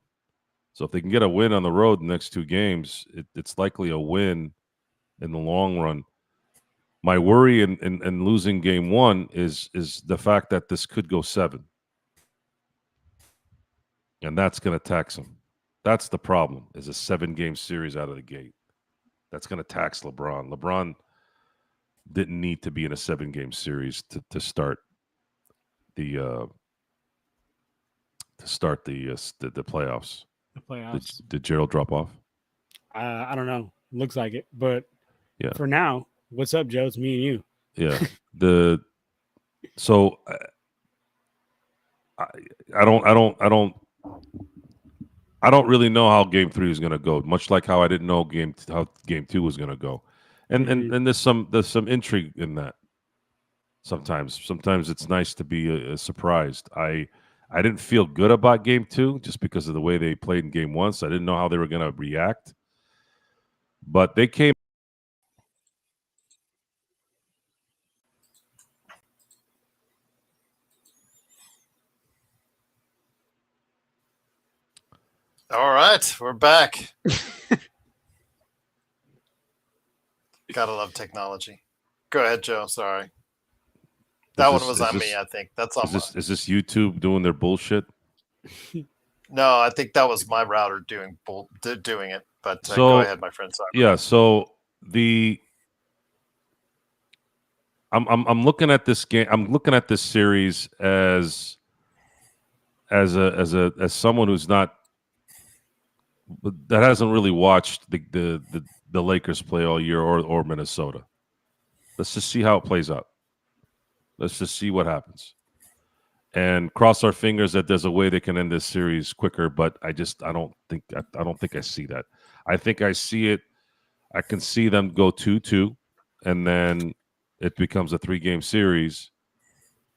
C: So if they can get a win on the road the next two games, it's likely a win in the long run. My worry in losing game one is the fact that this could go 7. And that's going to tax them. That's the problem, is a 7-game series out of the gate. That's going to tax LeBron. LeBron didn't need to be in a 7-game series to start the playoffs.
D: The playoffs.
C: Did Gerald drop off?
D: I don't know. Looks like it. But
C: Yeah.
D: for now, what's up, Joe? It's me and you.
C: Yeah. So I don't really know how game 3 is going to go, much like how I didn't know how game 2 was going to go. And there's some intrigue in that. Sometimes it's nice to be surprised. I didn't feel good about game 2 just because of the way they played in game 1, so I didn't know how they were going to react. But they came.
A: All right, we're back. Gotta love technology. Go ahead, Joe. Sorry. That one was on me, I think. That's on
C: Is this YouTube doing their bullshit?
A: No, I think that was my router doing it. But
C: So,
A: go ahead, my friend. Sorry.
C: Yeah. So I'm looking at this game. I'm looking at this series as someone who's not that hasn't really watched the Lakers play all year or Minnesota. Let's just see how it plays out. Let's just see what happens, and cross our fingers that there's a way they can end this series quicker. But I don't think I see that. I think I see it. I can see them go 2-2, and then it becomes a 3-game series.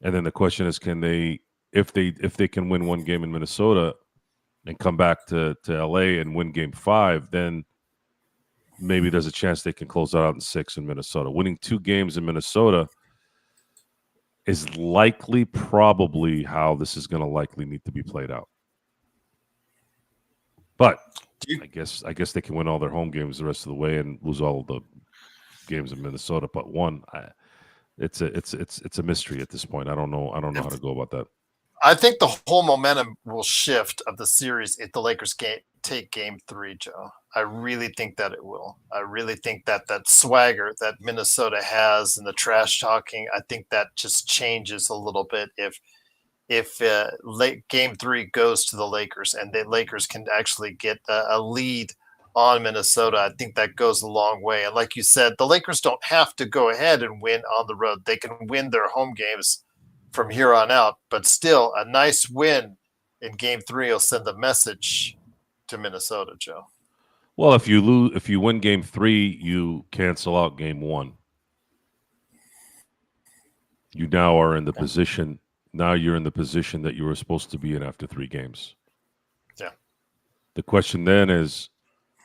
C: And then the question is, can they, if they can win one game in Minnesota and come back to LA and win game 5, then maybe there's a chance they can close that out in 6 in Minnesota. Winning 2 games in Minnesota is probably how this is going to likely need to be played out. But I guess they can win all their home games the rest of the way and lose all the games in Minnesota. But one, it's a mystery at this point. I don't know how to go about that.
A: I think the whole momentum will shift of the series if the Lakers take game 3, Joe. I really think that it will. I really think that swagger that Minnesota has and the trash talking, I think that just changes a little bit if game 3 goes to the Lakers and the Lakers can actually get a lead on Minnesota. I think that goes a long way. And like you said, the Lakers don't have to go ahead and win on the road. They can win their home games from here on out, but still a nice win in game 3 will send a message to Minnesota, Joe.
C: Well, if you win game 3, you cancel out game 1. You now are in the position. Now you're in the position that you were supposed to be in after 3 games.
A: Yeah.
C: The question then is,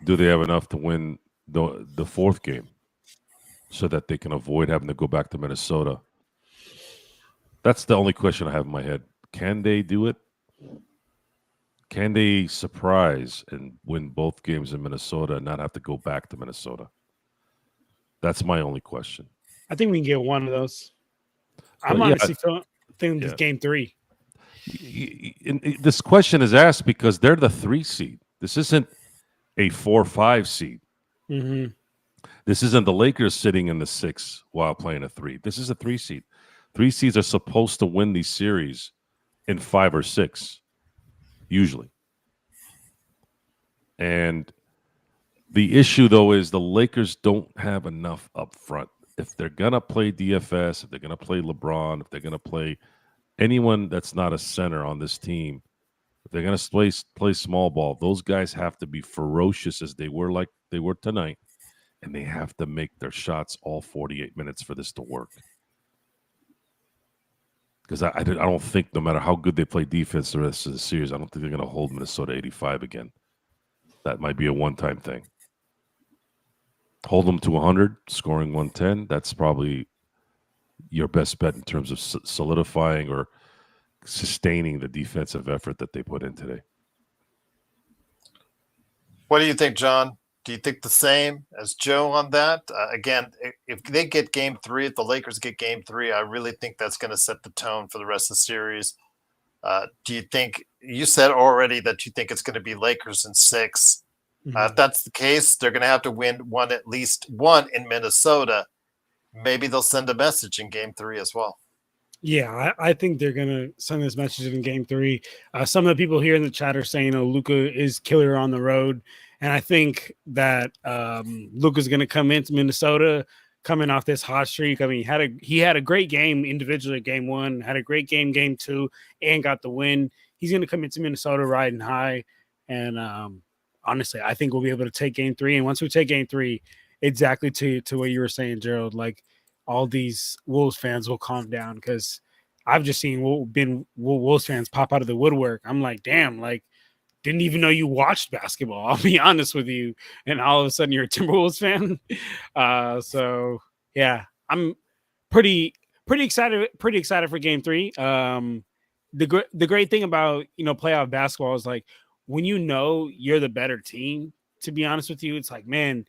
C: do they have enough to win the 4th game so that they can avoid having to go back to Minnesota? That's the only question I have in my head. Can they do it? Can they surprise and win both games in Minnesota and not have to go back to Minnesota? That's my only question.
D: I think we can get one of those. I'm honestly thinking this game 3.
C: This question is asked because they're the 3 seed. This isn't a 4-5 seed.
D: Mm-hmm.
C: This isn't the Lakers sitting in the 6 while playing a 3. This is a 3 seed. 3 seeds are supposed to win these series in 5 or 6, usually. And the issue, though, is the Lakers don't have enough up front. If they're going to play DFS, if they're going to play LeBron, if they're going to play anyone that's not a center on this team, if they're going to play small ball, those guys have to be ferocious as they were tonight, and they have to make their shots all 48 minutes for this to work. Because I don't think, no matter how good they play defense the rest of the series, I don't think they're going to hold Minnesota 85 again. That might be a one-time thing. Hold them to 100, scoring 110. That's probably your best bet in terms of solidifying or sustaining the defensive effort that they put in today.
A: What do you think, John? Do you think the same as Joe on that? Again, if they get game 3, if the Lakers get game 3, I really think that's going to set the tone for the rest of the series. Do you think, you said already that you think it's going to be Lakers in 6. If that's the case, they're going to have to win at least one in Minnesota. Maybe they'll send a message in game 3 as well.
D: Yeah, I think they're going to send this message in game 3. Some of the people here in the chat are saying, Luka is killer on the road. And I think that Luka's going to come into Minnesota coming off this hot streak. I mean, he had a great game individually at game 1, had a great game 2, and got the win. He's going to come into Minnesota riding high. And honestly, I think we'll be able to take game 3. And once we take game 3, exactly to what you were saying, Gerald, like all these Wolves fans will calm down, because I've just seen Wolves fans pop out of the woodwork. I'm like, damn, like, didn't even know you watched basketball. I'll be honest with you. And all of a sudden you're a Timberwolves fan. So yeah, I'm pretty excited for game 3. The great thing about, playoff basketball is, like, when you're the better team, to be honest with you, it's like, man,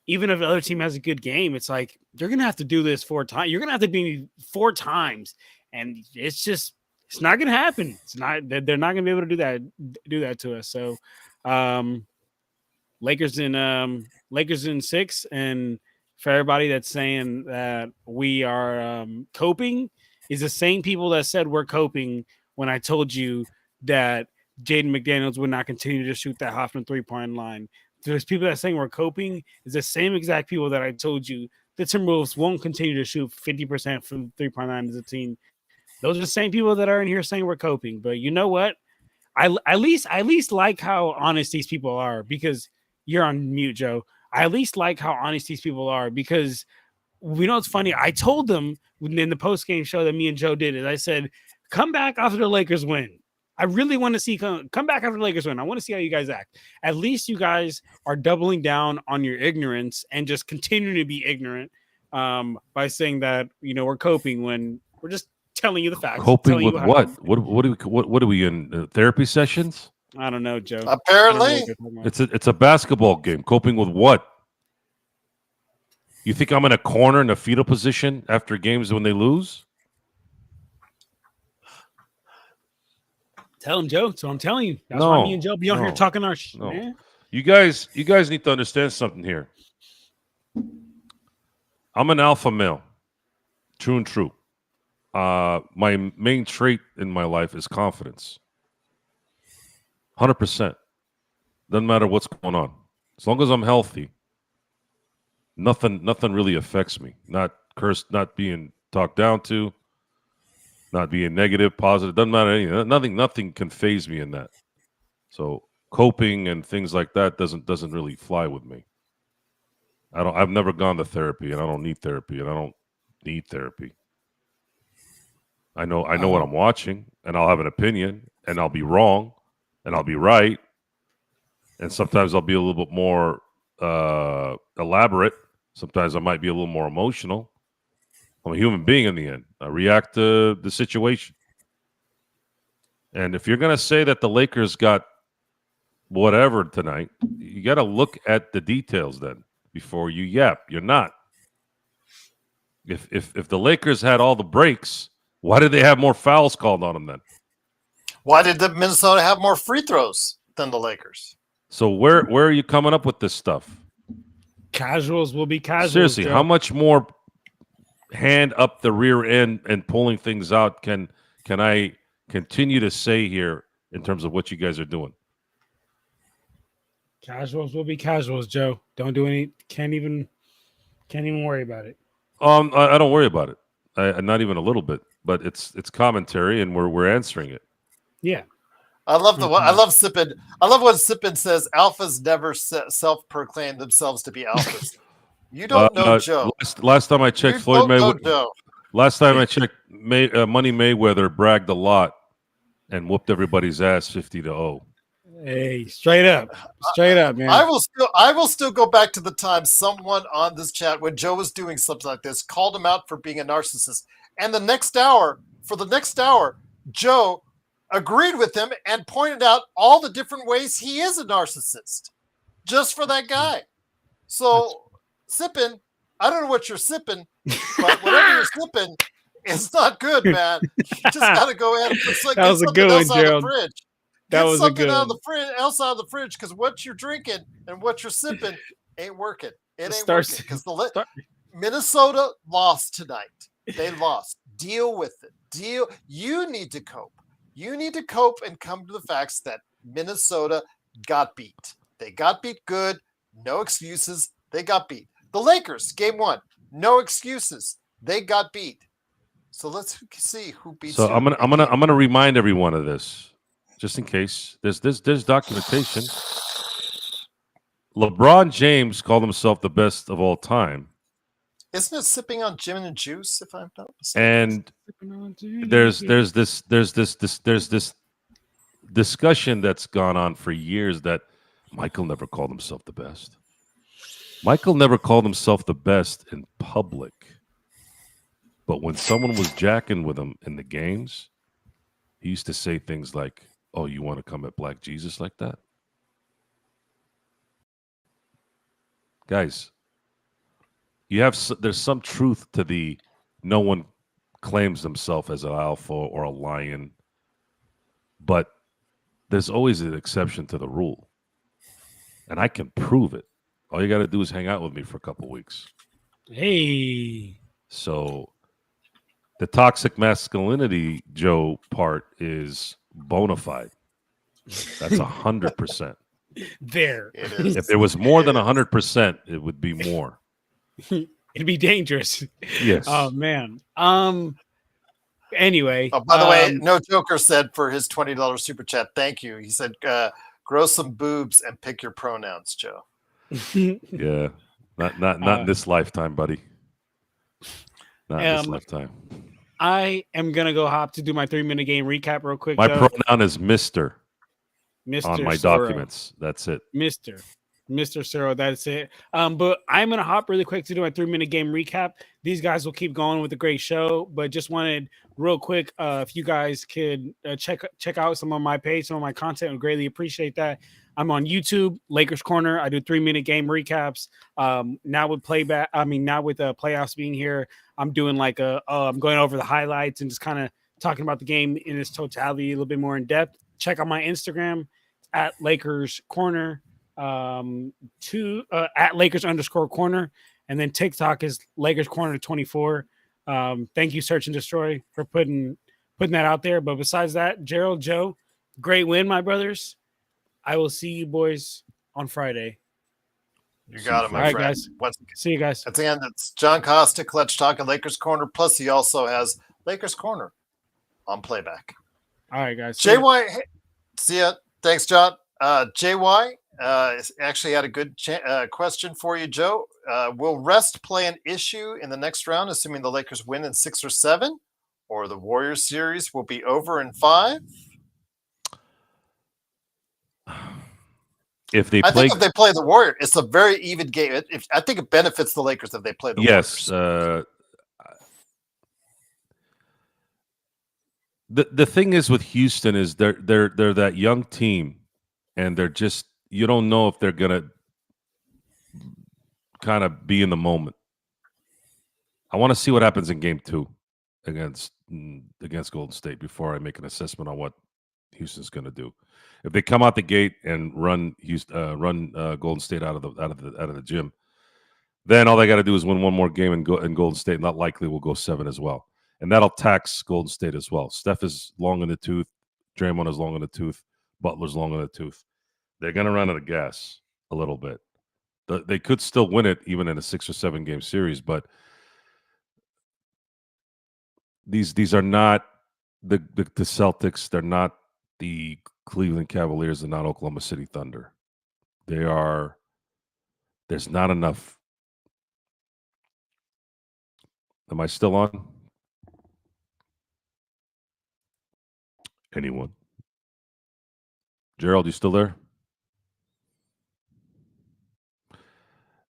D: even if the other team has a good game, it's like, you're going to have to do this 4 times. You're going to have to be 4 times. And it's not going to happen. They're not going to be able to do that to us. So Lakers in 6. And for everybody that's saying that we are coping, is the same people that said we're coping when I told you that Jaden McDaniels would not continue to shoot that Hoffman 3-point line. There's people that are saying we're coping, is the same exact people that I told you the Timberwolves won't continue to shoot 50% from 3-point line as a team. Those are the same people that are in here saying we're coping. But you know what? I at least like how honest these people are, because you're on mute, Joe. I at least like how honest these people are, because we know it's funny. I told them in the post-game show that me and Joe did it. I said, come back after the Lakers win. I really want to see come back after the Lakers win. I want to see how you guys act. At least you guys are doubling down on your ignorance and just continuing to be ignorant by saying that, we're coping, when we're just telling you the facts.
C: Coping with what? What are we in therapy sessions?
D: I don't know, Joe.
A: Apparently,
C: it's a basketball game. Coping with what? You think I'm in a corner in a fetal position after games when they lose?
D: Tell him, Joe. So I'm telling you. That's why me and Joe be on here talking our shit, man.
C: You guys need to understand something here. I'm an alpha male. True and true. My main trait in my life is confidence. 100%. Doesn't matter what's going on. As long as I'm healthy, nothing really affects me. Not cursed, not being talked down to, not being negative, positive. Doesn't matter anything. Nothing can phase me in that. So coping and things like that doesn't really fly with me. I've never gone to therapy, and I don't need therapy, and I don't need therapy. I know what I'm watching, and I'll have an opinion, and I'll be wrong, and I'll be right, and sometimes I'll be a little bit more elaborate. Sometimes I might be a little more emotional. I'm a human being in the end. I react to the situation. And if you're going to say that the Lakers got whatever tonight, you got to look at the details then before you yap. You're not. If the Lakers had all the breaks, why did they have more fouls called on them then?
A: Why did the Minnesota have more free throws than the Lakers?
C: So where are you coming up with this stuff?
D: Casuals will be casuals.
C: Seriously,
D: Joe.
C: How much more hand up the rear end and pulling things out can I continue to say here in terms of what you guys are doing?
D: Casuals will be casuals, Joe. Don't do any. Can't even worry about it.
C: I don't worry about it. Not even a little bit. but it's commentary, and we're answering it.
D: Yeah.
A: I love the one. I love Sippin. I love when Sippin says alphas never self-proclaim themselves to be alphas. You don't know Joe.
C: Last time I checked,
A: You
C: Floyd
A: don't know
C: Mayweather.
A: Joe.
C: Last time I checked, Money Mayweather bragged a lot and whooped everybody's ass 50-0.
D: Hey, straight up, man.
A: I will still go back to the time someone on this chat when Joe was doing something like this called him out for being a narcissist, and the next hour, Joe agreed with him and pointed out all the different ways he is a narcissist, just for that guy. So, sipping, I don't know what you're sipping, but whatever you're sipping, it's not good, man. You just got to go ahead and put
D: that was a good one, Gerald. That was a good one.
A: Else out of the fridge, because what you're drinking and what you're sipping ain't working. It ain't working because Minnesota lost tonight. They lost. Deal with it. You need to cope. You need to cope and come to the facts that Minnesota got beat. They got beat good. No excuses. They got beat. The Lakers, game 1. No excuses. They got beat. So let's see who beats.
C: So I'm gonna remind everyone of this, just in case. There's documentation. LeBron James called himself the best of all time.
A: Isn't it sipping on gin and juice? If I'm not mistaken.
C: And there's this discussion that's gone on for years that Michael never called himself the best. Michael never called himself the best in public. But when someone was jacking with him in the games, he used to say things like, "Oh, you want to come at Black Jesus like that?" Guys, there's some truth to the no one claims himself as an alpha or a lion, but there's always an exception to the rule. And I can prove it. All you got to do is hang out with me for a couple weeks.
D: Hey.
C: So the toxic masculinity, Joe, part is bona fide. That's 100%.
D: There.
A: It is.
C: If there was more than 100%, it would be more.
D: It'd be dangerous.
C: Yes.
D: Oh man. Anyway.
A: Oh, by the way, No Joker said for his $20 super chat, thank you. He said, grow some boobs and pick your pronouns, Joe.
C: Yeah. Not in this lifetime, buddy. Not in this lifetime.
D: I am gonna go hop to do my 3-minute game recap real quick.
C: My
D: Joe.
C: pronoun is Mr.
D: Mr.
C: on my
D: Soro.
C: documents. That's it.
D: Mr. Soro, that's it. But I'm gonna hop really quick to do my 3-minute game recap. These guys will keep going with a great show, but just wanted real quick, if you guys could check out some of my page, some of my content, I would greatly appreciate that. I'm on YouTube, Lakers Corner. I do 3-minute game recaps. Now with playoffs being here, I'm doing I'm going over the highlights and just kind of talking about the game in its totality a little bit more in depth. Check out my Instagram at Lakers Corner, at Lakers_corner, and then TikTok is Lakers Corner 24. Thank you, Search and Destroy, for putting that out there. But besides that, Gerald, Joe, great win, my brothers. I will see you boys on Friday.
A: You got it, my
D: right,
A: friend.
D: Guys. See you guys.
A: At the end, it's John Costa, Clutch Talk, and Lakers Corner. Plus, he also has Lakers Corner on playback.
D: All right, guys.
A: JY, see ya. Thanks, John. JY actually had a good question for you, Joe. Will rest play an issue in the next round, assuming the Lakers win in 6 or 7, or the Warriors series will be over in 5?
C: I think
A: if they play the Warriors, it's a very even game. I think it benefits the Lakers if they play the Warriors.
C: Yes. The thing is with Houston is they're that young team, and they're just, you don't know if they're gonna kind of be in the moment. I want to see what happens in Game 2 against Golden State before I make an assessment on what Houston's going to do. If they come out the gate and run Golden State out of the gym, then all they got to do is win one more game and go. And Golden State not likely will go 7 as well, and that'll tax Golden State as well. Steph is long in the tooth, Draymond is long in the tooth, Butler's long in the tooth. They're going to run out of gas a little bit. They could still win it even in a 6 or 7 game series, but these are not the Celtics. They're not the Cleveland Cavaliers. They're not Oklahoma City Thunder. They are. There's not enough. Am I still on? Anyone? Gerald, you still there?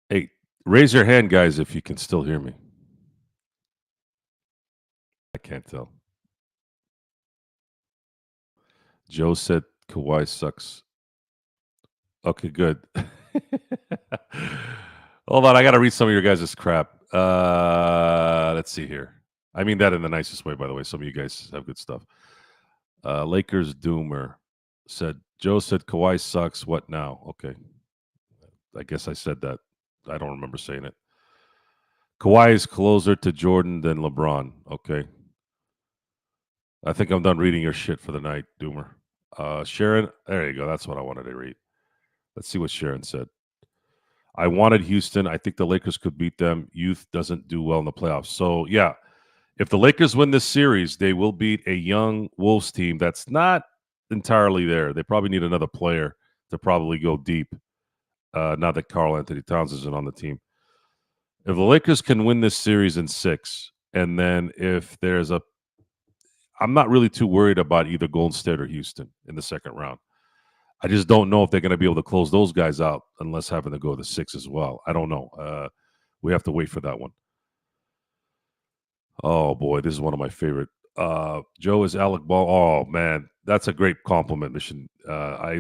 C: Hey, raise your hand, guys, if you can still hear me. I can't tell. Joe said Kawhi sucks. Okay, good. Hold on, I got to read some of your guys' crap. Let's see here. I mean that in the nicest way, by the way. Some of you guys have good stuff. Lakers Doomer said, Joe said Kawhi sucks. What now? Okay. I guess I said that. I don't remember saying it. Kawhi is closer to Jordan than LeBron. Okay. I think I'm done reading your shit for the night, Doomer. Sharon, there you go. That's what I wanted to read. Let's see what Sharon said. I wanted Houston. I think the Lakers could beat them. Youth doesn't do well in the playoffs. So, yeah, if the Lakers win this series, they will beat a young Wolves team that's not entirely there. They probably need another player to probably go deep now that Karl Anthony Towns isn't on the team. If the Lakers can win this series in 6, and then if there's a I'm not really too worried about either Golden State or Houston in the second round. I just don't know if they're going to be able to close those guys out unless having to go to 6 as well. I don't know. We have to wait for that one. Oh, boy, this is one of my favorite. Joe is Alec Ball. Oh, man, that's a great compliment, Mission. I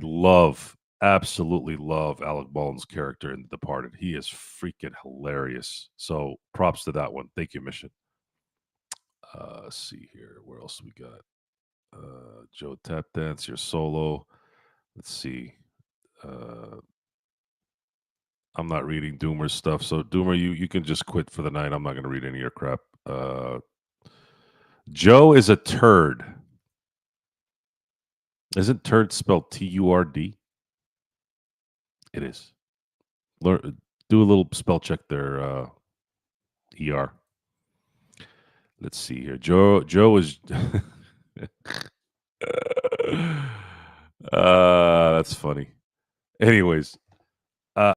C: absolutely love Alec Baldwin's character in The Departed. He is freaking hilarious. So props to that one. Thank you, Mission. Let's see here. Where else we got? Joe Tap Dance, your solo. Let's see. I'm not reading Doomer's stuff. So Doomer, you can just quit for the night. I'm not going to read any of your crap. Joe is a turd. Isn't turd spelled T-U-R-D? It is. Do a little spell check there, ER. Let's see here. Joe is that's funny. Anyways,
A: but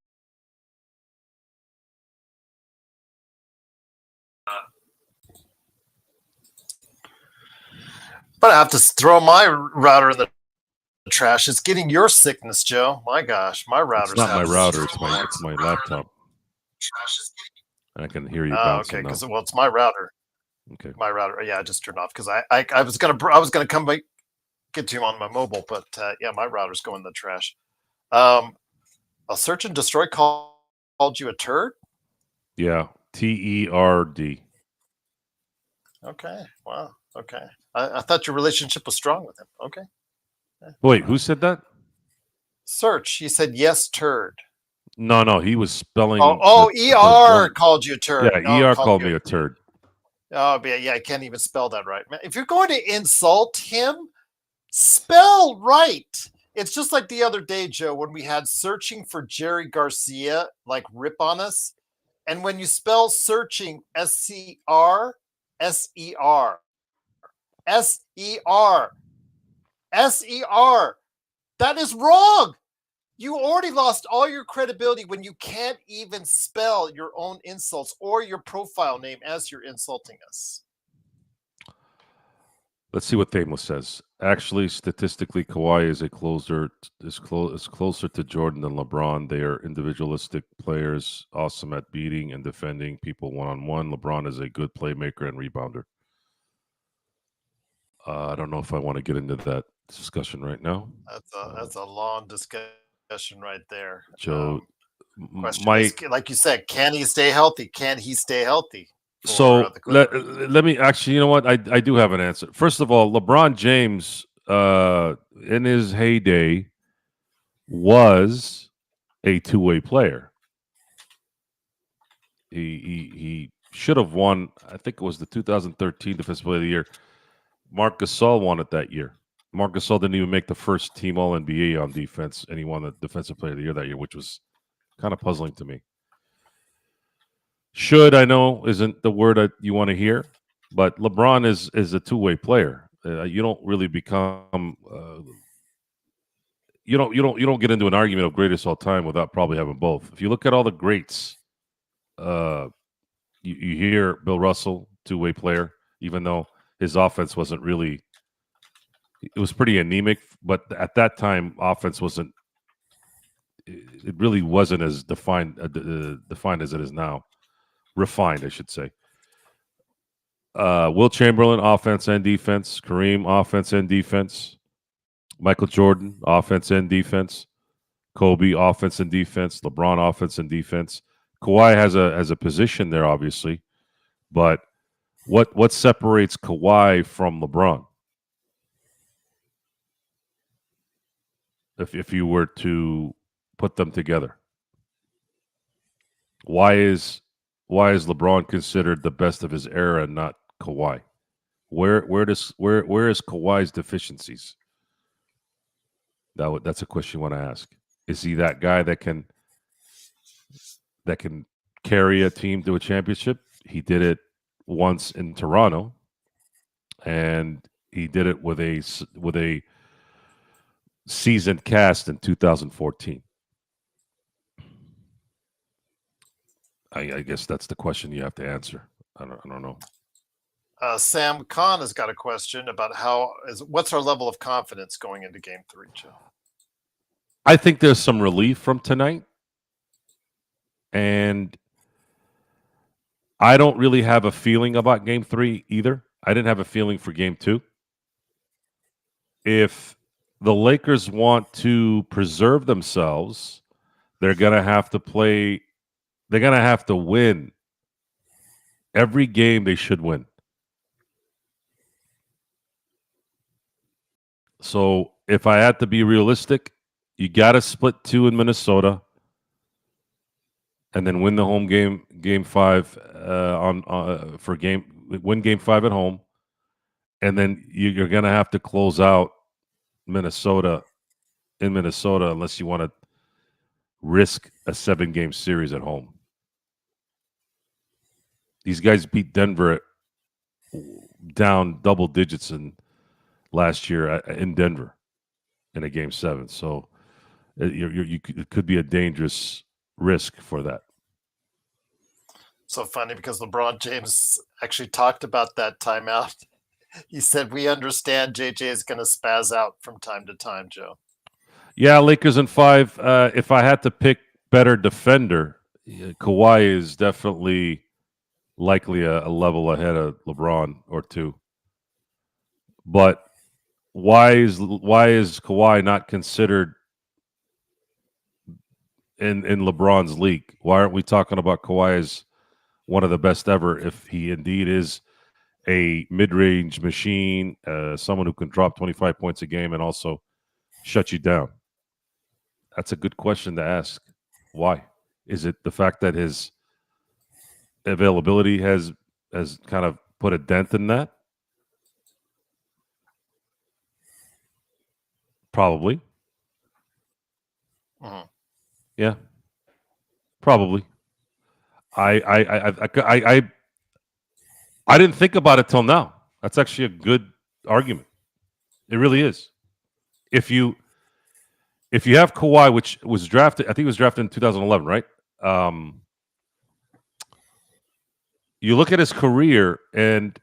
A: I have to throw my router in the trash. It's getting your sickness, Joe. My gosh, my router's
C: it's not my router. It's my laptop. I can hear you bouncing.
A: Okay, because it's my router.
C: Okay,
A: my router. Yeah, I just turned off because I was gonna come back, get to you on my mobile, but yeah, my router's going in the trash. A search and destroy called you a turd.
C: Yeah, T-E-R-D.
A: Okay, wow. Okay, I thought your relationship was strong with him. Okay.
C: Wait, who said that?
A: Search. He said yes, turd.
C: No, he was spelling.
A: ER called you a turd.
C: Yeah, ER called me a turd.
A: Oh, yeah, I can't even spell that right. Man, if you're going to insult him, spell right. It's just like the other day, Joe, when we had searching for Jerry Garcia, like rip on us. And when you spell searching, S-C-R, S-E-R, S-E-R, S-E-R, that is wrong. You already lost all your credibility when you can't even spell your own insults or your profile name as you're insulting us.
C: Let's see what Thameless says. Actually, statistically, Kawhi is closer to Jordan than LeBron. They are individualistic players, awesome at beating and defending people one-on-one. LeBron is a good playmaker and rebounder. I don't know if I want to get into that discussion right now.
A: That's a long discussion right there.
C: Joe,
A: question is, like you said, can he stay healthy? Can he stay healthy?
C: So let me actually, you know what? I do have an answer. First of all, LeBron James, in his heyday, was a two-way player. He should have won. I think it was the 2013 Defensive Player of the Year. Marc Gasol won it that year. Marc Gasol didn't even make the first team All-NBA on defense, and he won the Defensive Player of the Year that year, which was kind of puzzling to me. Should, I know, isn't the word that you want to hear. But LeBron is a two-way player. You don't really become you don't get into an argument of greatest all time without probably having both. If you look at all the greats, you hear Bill Russell, two-way player, even though his offense wasn't really. It was pretty anemic, but at that time, offense wasn't. It really wasn't as defined as it is now. Refined, I should say. Will Chamberlain, offense and defense. Kareem, offense and defense. Michael Jordan, offense and defense. Kobe, offense and defense. LeBron, offense and defense. Kawhi has a position there, obviously, but what separates Kawhi from LeBron? If you were to put them together, why is LeBron considered the best of his era and not Kawhi? Where is Kawhi's deficiencies? That's a question you want to ask. Is he that guy that can carry a team to a championship? He did it once in Toronto, and he did it with a seasoned cast in 2014. I guess that's the question you have to answer. I don't know.
A: Sam Khan has got a question about what's our level of confidence going into Game 3, Joe?
C: I think there's some relief from tonight, and I don't really have a feeling about Game 3 either. I didn't have a feeling for Game 2. If the Lakers want to preserve themselves, they're going to have to play. They're going to have to win every game they should win. So if I had to be realistic, you got to split 2 in Minnesota, and then win the home game 5 win game 5 at home, and then you're going to have to close out Minnesota unless you want to risk a 7-game series at home. These guys beat Denver down double digits last year in Denver in a Game 7. So it could be a dangerous risk for that.
A: So funny because LeBron James actually talked about that timeout. He said, "We understand JJ is going to spaz out from time to time, Joe."
C: Yeah, Lakers in 5. If I had to pick better defender, Kawhi is definitely likely a level ahead of LeBron or 2. But why is Kawhi not considered in LeBron's league? Why aren't we talking about Kawhi as one of the best ever if he indeed is a mid-range machine, someone who can drop 25 points a game and also shut you down? That's a good question to ask. Why? Is it the fact that his availability has kind of put a dent in that? Probably.
A: Mm-hmm.
C: Yeah. Probably. I didn't think about it till now. That's actually a good argument. It really is. If you have Kawhi, which was drafted, I think it was drafted in 2011, right? You look at his career, and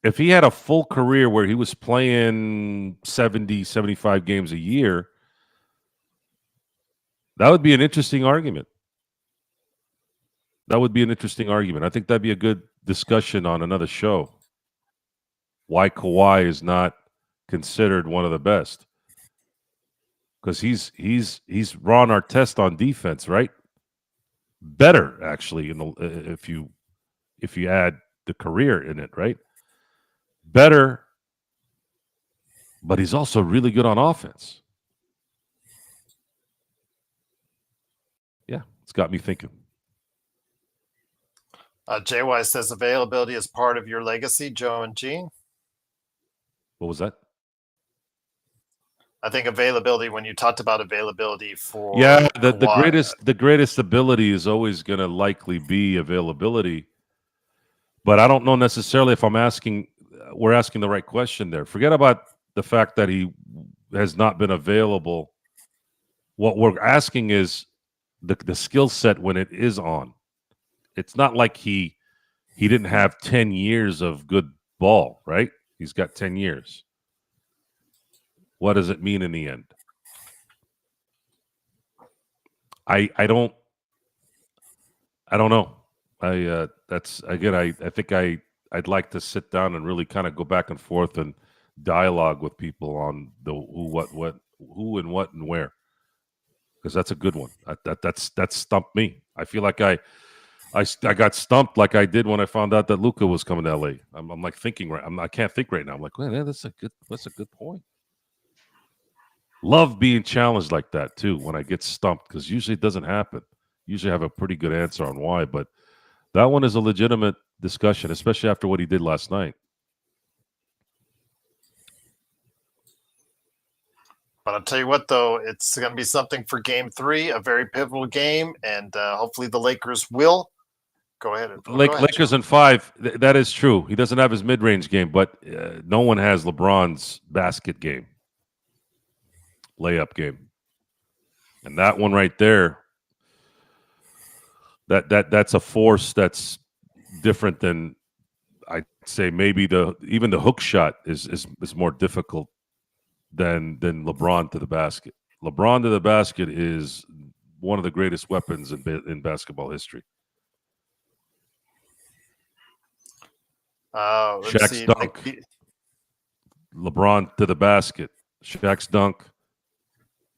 C: if he had a full career where he was playing 70, 75 games a year, that would be an interesting argument. I think that'd be a good discussion on another show. Why Kawhi is not considered one of the best. Because he's Ron Artest on defense, right? Better, actually, if you add the career in it, right? Better, but he's also really good on offense. Yeah, it's got me thinking.
A: JY says availability is part of your legacy, Joe and Gene.
C: What was that?
A: I think availability, when you talked about availability for
C: the greatest ability is always going to likely be availability, But I don't know necessarily if we're asking the right question there. Forget about the fact that he has not been available. What we're asking is the skill set when it is on. It's not like he didn't have 10 years of good ball, right? He's got 10 years. What does it mean in the end? I don't know. That's again. I think I'd like to sit down and really kind of go back and forth and dialogue with people on the who and what and where, because that's a good one. That's stumped me. I feel like I got stumped like I did when I found out that Luka was coming to LA. I'm like thinking right. I can't think right now. I'm like, man, that's a good point. Love being challenged like that too when I get stumped, because usually it doesn't happen. Usually I have a pretty good answer on why, but that one is a legitimate discussion, especially after what he did last night.
A: But I'll tell you what, though, it's going to be something for Game 3, a very pivotal game, and hopefully the Lakers will go ahead.
C: Lakers in 5. That is true. He doesn't have his mid-range game, but no one has LeBron's basket game, layup game, and that one right there. That's a force that's different than, I'd say, maybe even the hook shot is more difficult than LeBron to the basket. LeBron to the basket is one of the greatest weapons in basketball history. Shaq's dunk. LeBron to the basket. Shaq's dunk.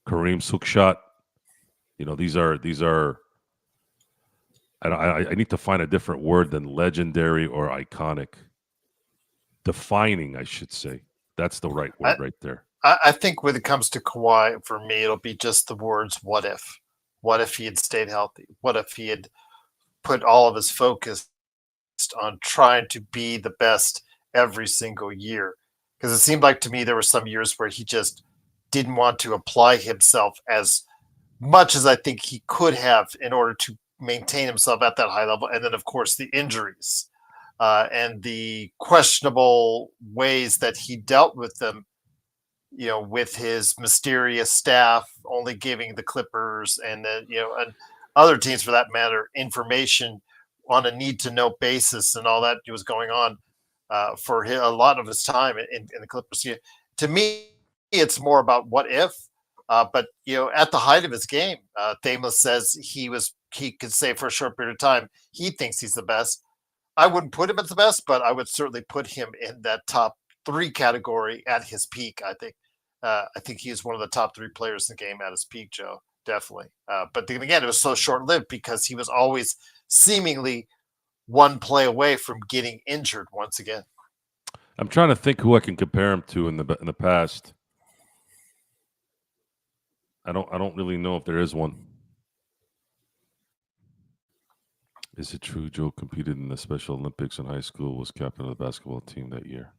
C: Kareem's hook shot. These are. I need to find a different word than legendary or iconic. Defining, I should say. That's the right word right there.
A: I think when it comes to Kawhi, for me, it'll be just the words, what if? What if he had stayed healthy? What if he had put all of his focus on trying to be the best every single year? Because it seemed like to me there were some years where he just didn't want to apply himself as much as I think he could have in order to maintain himself at that high level. And then, of course, the injuries and the questionable ways that he dealt with them, with his mysterious staff only giving the Clippers and and other teams for that matter information on a need-to-know basis, and all that was going on for a lot of his time in the Clippers. To me, it's more about what if. But at the height of his game, Thameless says he could say for a short period of time he thinks he's the best. I wouldn't put him as the best, but I would certainly put him in that top 3 category at his peak. I think he is one of the top 3 players in the game at his peak, Joe. Definitely. But then again, it was so short-lived because he was always seemingly one play away from getting injured once again.
C: I'm trying to think who I can compare him to in the past. I don't really know if there is one. Is it true Joe competed in the Special Olympics in high school, was captain of the basketball team that year?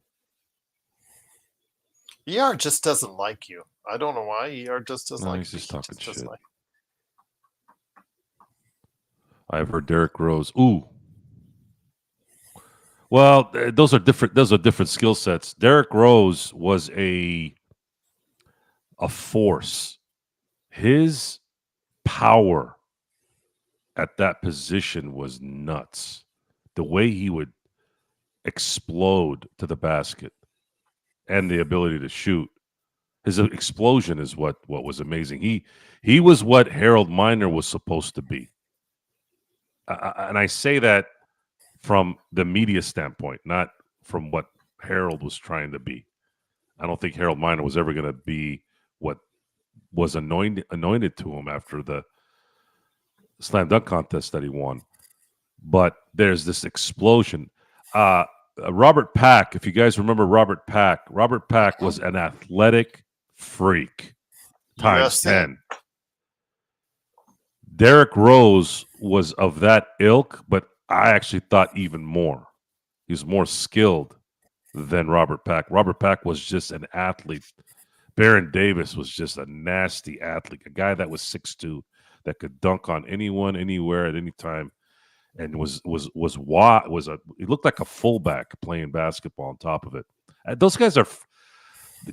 A: ER just doesn't like you. I don't know why. ER just doesn't like you.
C: He's just talking shit.
A: Like...
C: I've heard Derrick Rose. Ooh. Well, those are different skill sets. Derrick Rose was a force. His power at that position was nuts. The way he would explode to the basket and the ability to shoot. His explosion is what was amazing. He was what Harold Miner was supposed to be. And I say that from the media standpoint, not from what Harold was trying to be. I don't think Harold Miner was ever going to be what was anointed to him after the slam dunk contest that he won. But there's this explosion. Robert Pack, if you guys remember Robert Pack was an athletic freak times 10. Derrick Rose was of that ilk, but I actually thought even more. He was more skilled than Robert Pack. Robert Pack was just an athlete. Baron Davis was just a nasty athlete, a guy that was 6'2", that could dunk on anyone, anywhere, at any time. and he looked like a fullback playing basketball on top of it. Those guys are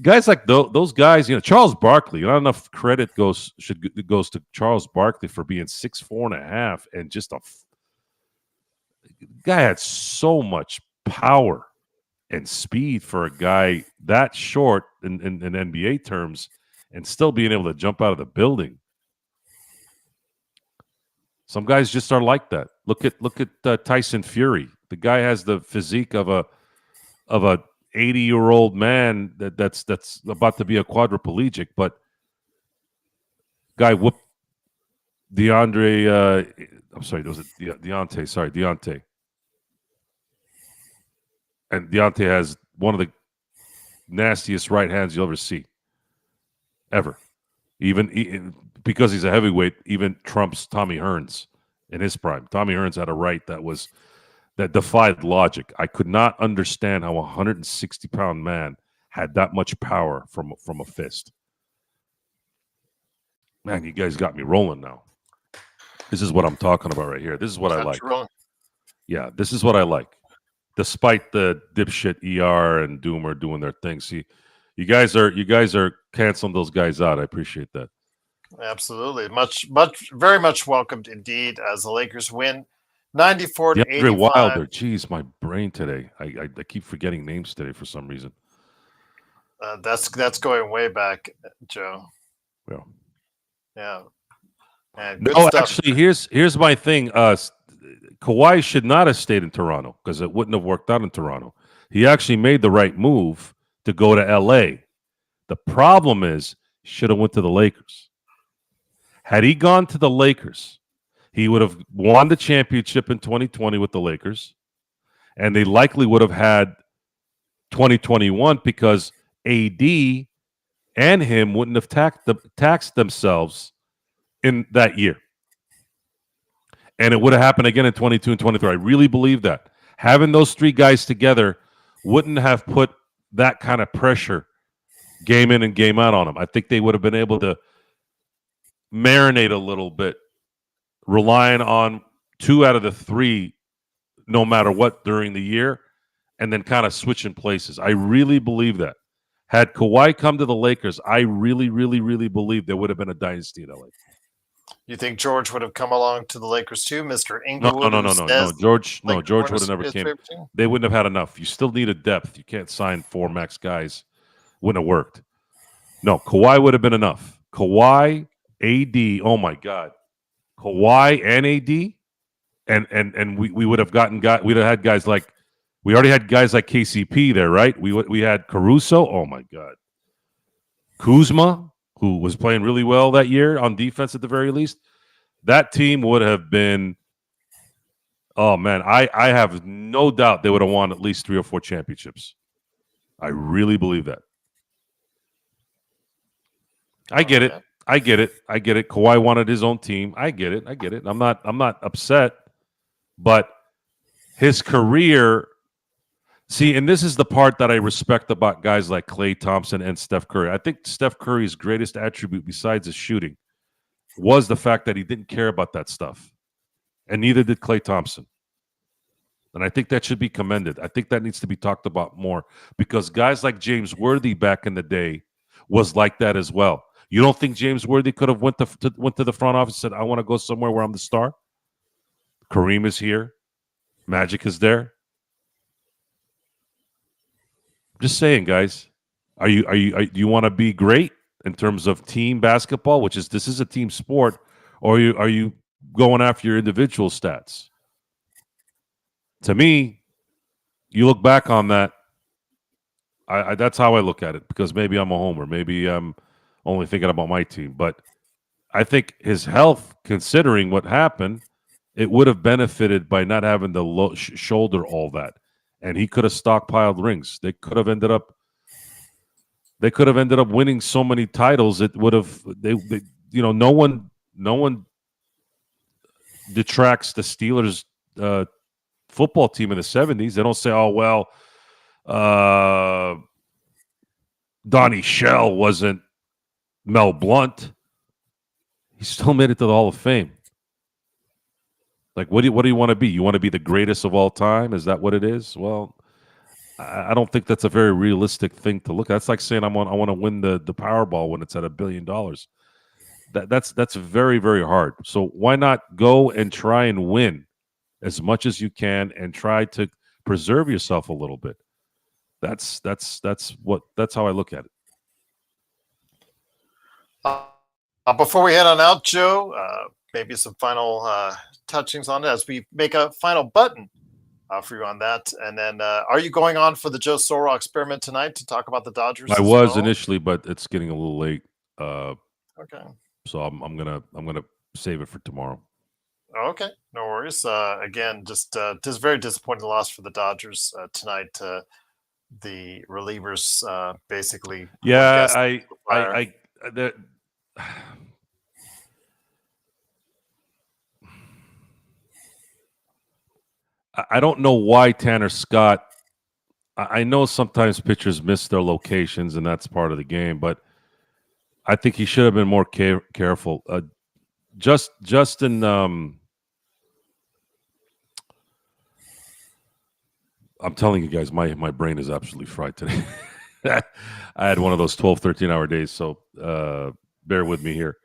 C: guys like those guys. Charles Barkley. Not enough credit goes to Charles Barkley for being 6'4.5" and just guy had so much power and speed for a guy that short in NBA terms, and still being able to jump out of the building. Some guys just are like that. Look at Tyson Fury. The guy has the physique of a 80-year-old man that's about to be a quadriplegic, but guy whooped Deontay. And Deontay has one of the nastiest right hands you'll ever see, ever. Even because he's a heavyweight, even trumps Tommy Hearns in his prime. Tommy Hearns had a right that defied logic. I could not understand how a 160-pound man had that much power from a fist. Man, you guys got me rolling now. This is what I'm talking about right here. This is what I like. Yeah, this is what I like. Despite the dipshit ER and Doomer doing their thing. See, you guys are canceling those guys out. I appreciate that.
A: Absolutely. Very much welcomed indeed as the Lakers win 94-85.
C: DeAndre Wilder. Jeez, my brain today. I keep forgetting names today for some reason.
A: That's going way back, Joe. Yeah. And
C: no, actually, here's my thing. Kawhi should not have stayed in Toronto because it wouldn't have worked out in Toronto. He actually made the right move to go to LA. The problem is he should have went to the Lakers. Had he gone to the Lakers, he would have won the championship in 2020 with the Lakers, and they likely would have had 2021 because AD and him wouldn't have taxed themselves in that year. And it would have happened again in 22 and 23. I really believe that. Having those three guys together wouldn't have put that kind of pressure game in and game out on them. I think they would have been able to marinate a little bit, relying on two out of the three no matter what during the year, and then kind of switching places. I really believe that. Had Kawhi come to the Lakers, I really, really, really believe there would have been a dynasty in LA.
A: You think George would have come along to the Lakers too, Mr. Inglewood?
C: No. George would have never came. They wouldn't have had enough. You still need a depth. You can't sign 4 max guys. Wouldn't have worked. No, Kawhi would have been enough. Kawhi, AD. Oh my God, Kawhi and AD, and we would have we'd have had guys like, we already had guys like KCP there, right? We had Caruso. Oh my God, Kuzma, who was playing really well that year on defense at the very least. That team would have been, oh man, I have no doubt they would have won at least 3 or 4 championships. I really believe that. I get it. Kawhi wanted his own team. I get it. I'm not upset, but his career. See, and this is the part that I respect about guys like Klay Thompson and Steph Curry. I think Steph Curry's greatest attribute, besides his shooting, was the fact that he didn't care about that stuff, and neither did Klay Thompson. And I think that should be commended. I think that needs to be talked about more, because guys like James Worthy back in the day was like that as well. You don't think James Worthy could have went to the front office and said, I want to go somewhere where I'm the star? Kareem is here. Magic is there. Just saying, guys. Do you want to be great in terms of team basketball, which is, this is a team sport, or are you going after your individual stats? To me, you look back on that, that's how I look at it, because maybe I'm a homer. Maybe I'm only thinking about my team. But I think his health, considering what happened, it would have benefited by not having to shoulder all that. And he could have stockpiled rings. They could have ended up winning so many titles. It would have, no one detracts the Steelers football team in the 70s. They don't say, oh, well, Donnie Shell wasn't Mel Blount. He still made it to the Hall of Fame. Like, what do you want to be? You want to be the greatest of all time? Is that what it is? Well, I don't think that's a very realistic thing to look at. That's like saying I want to win the Powerball when it's at $1 billion. That's very, very hard. So why not go and try and win as much as you can and try to preserve yourself a little bit? That's how I look at it.
A: Before we head on out, Joe, maybe some final touchings on it as we make a final button for you on that. And then are you going on for the Joe Sorrell experiment tonight to talk about the Dodgers?
C: I was initially, but it's getting a little late.
A: Okay.
C: So I'm gonna save it for tomorrow.
A: Okay, no worries. Again, just very disappointing loss for the Dodgers tonight. The relievers basically.
C: Yeah, I don't know why Tanner Scott. I know sometimes pitchers miss their locations, and that's part of the game. But I think he should have been more careful. Justin. I'm telling you guys, my brain is absolutely fried today. I had one of those 12, 13-hour days, so bear with me here.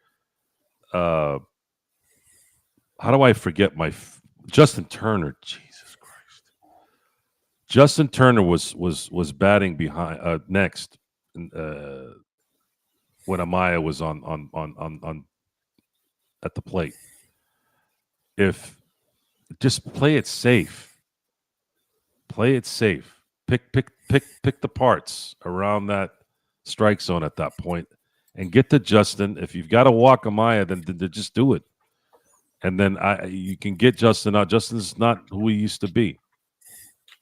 C: How do I forget Justin Turner? Jesus Christ! Justin Turner was batting behind next when Amaya was on at the plate. If just play it safe. Play it safe. Pick the parts around that strike zone at that point, and get to Justin. If you've got to walk Amaya, then just do it. And then you can get Justin out. Justin's not who he used to be.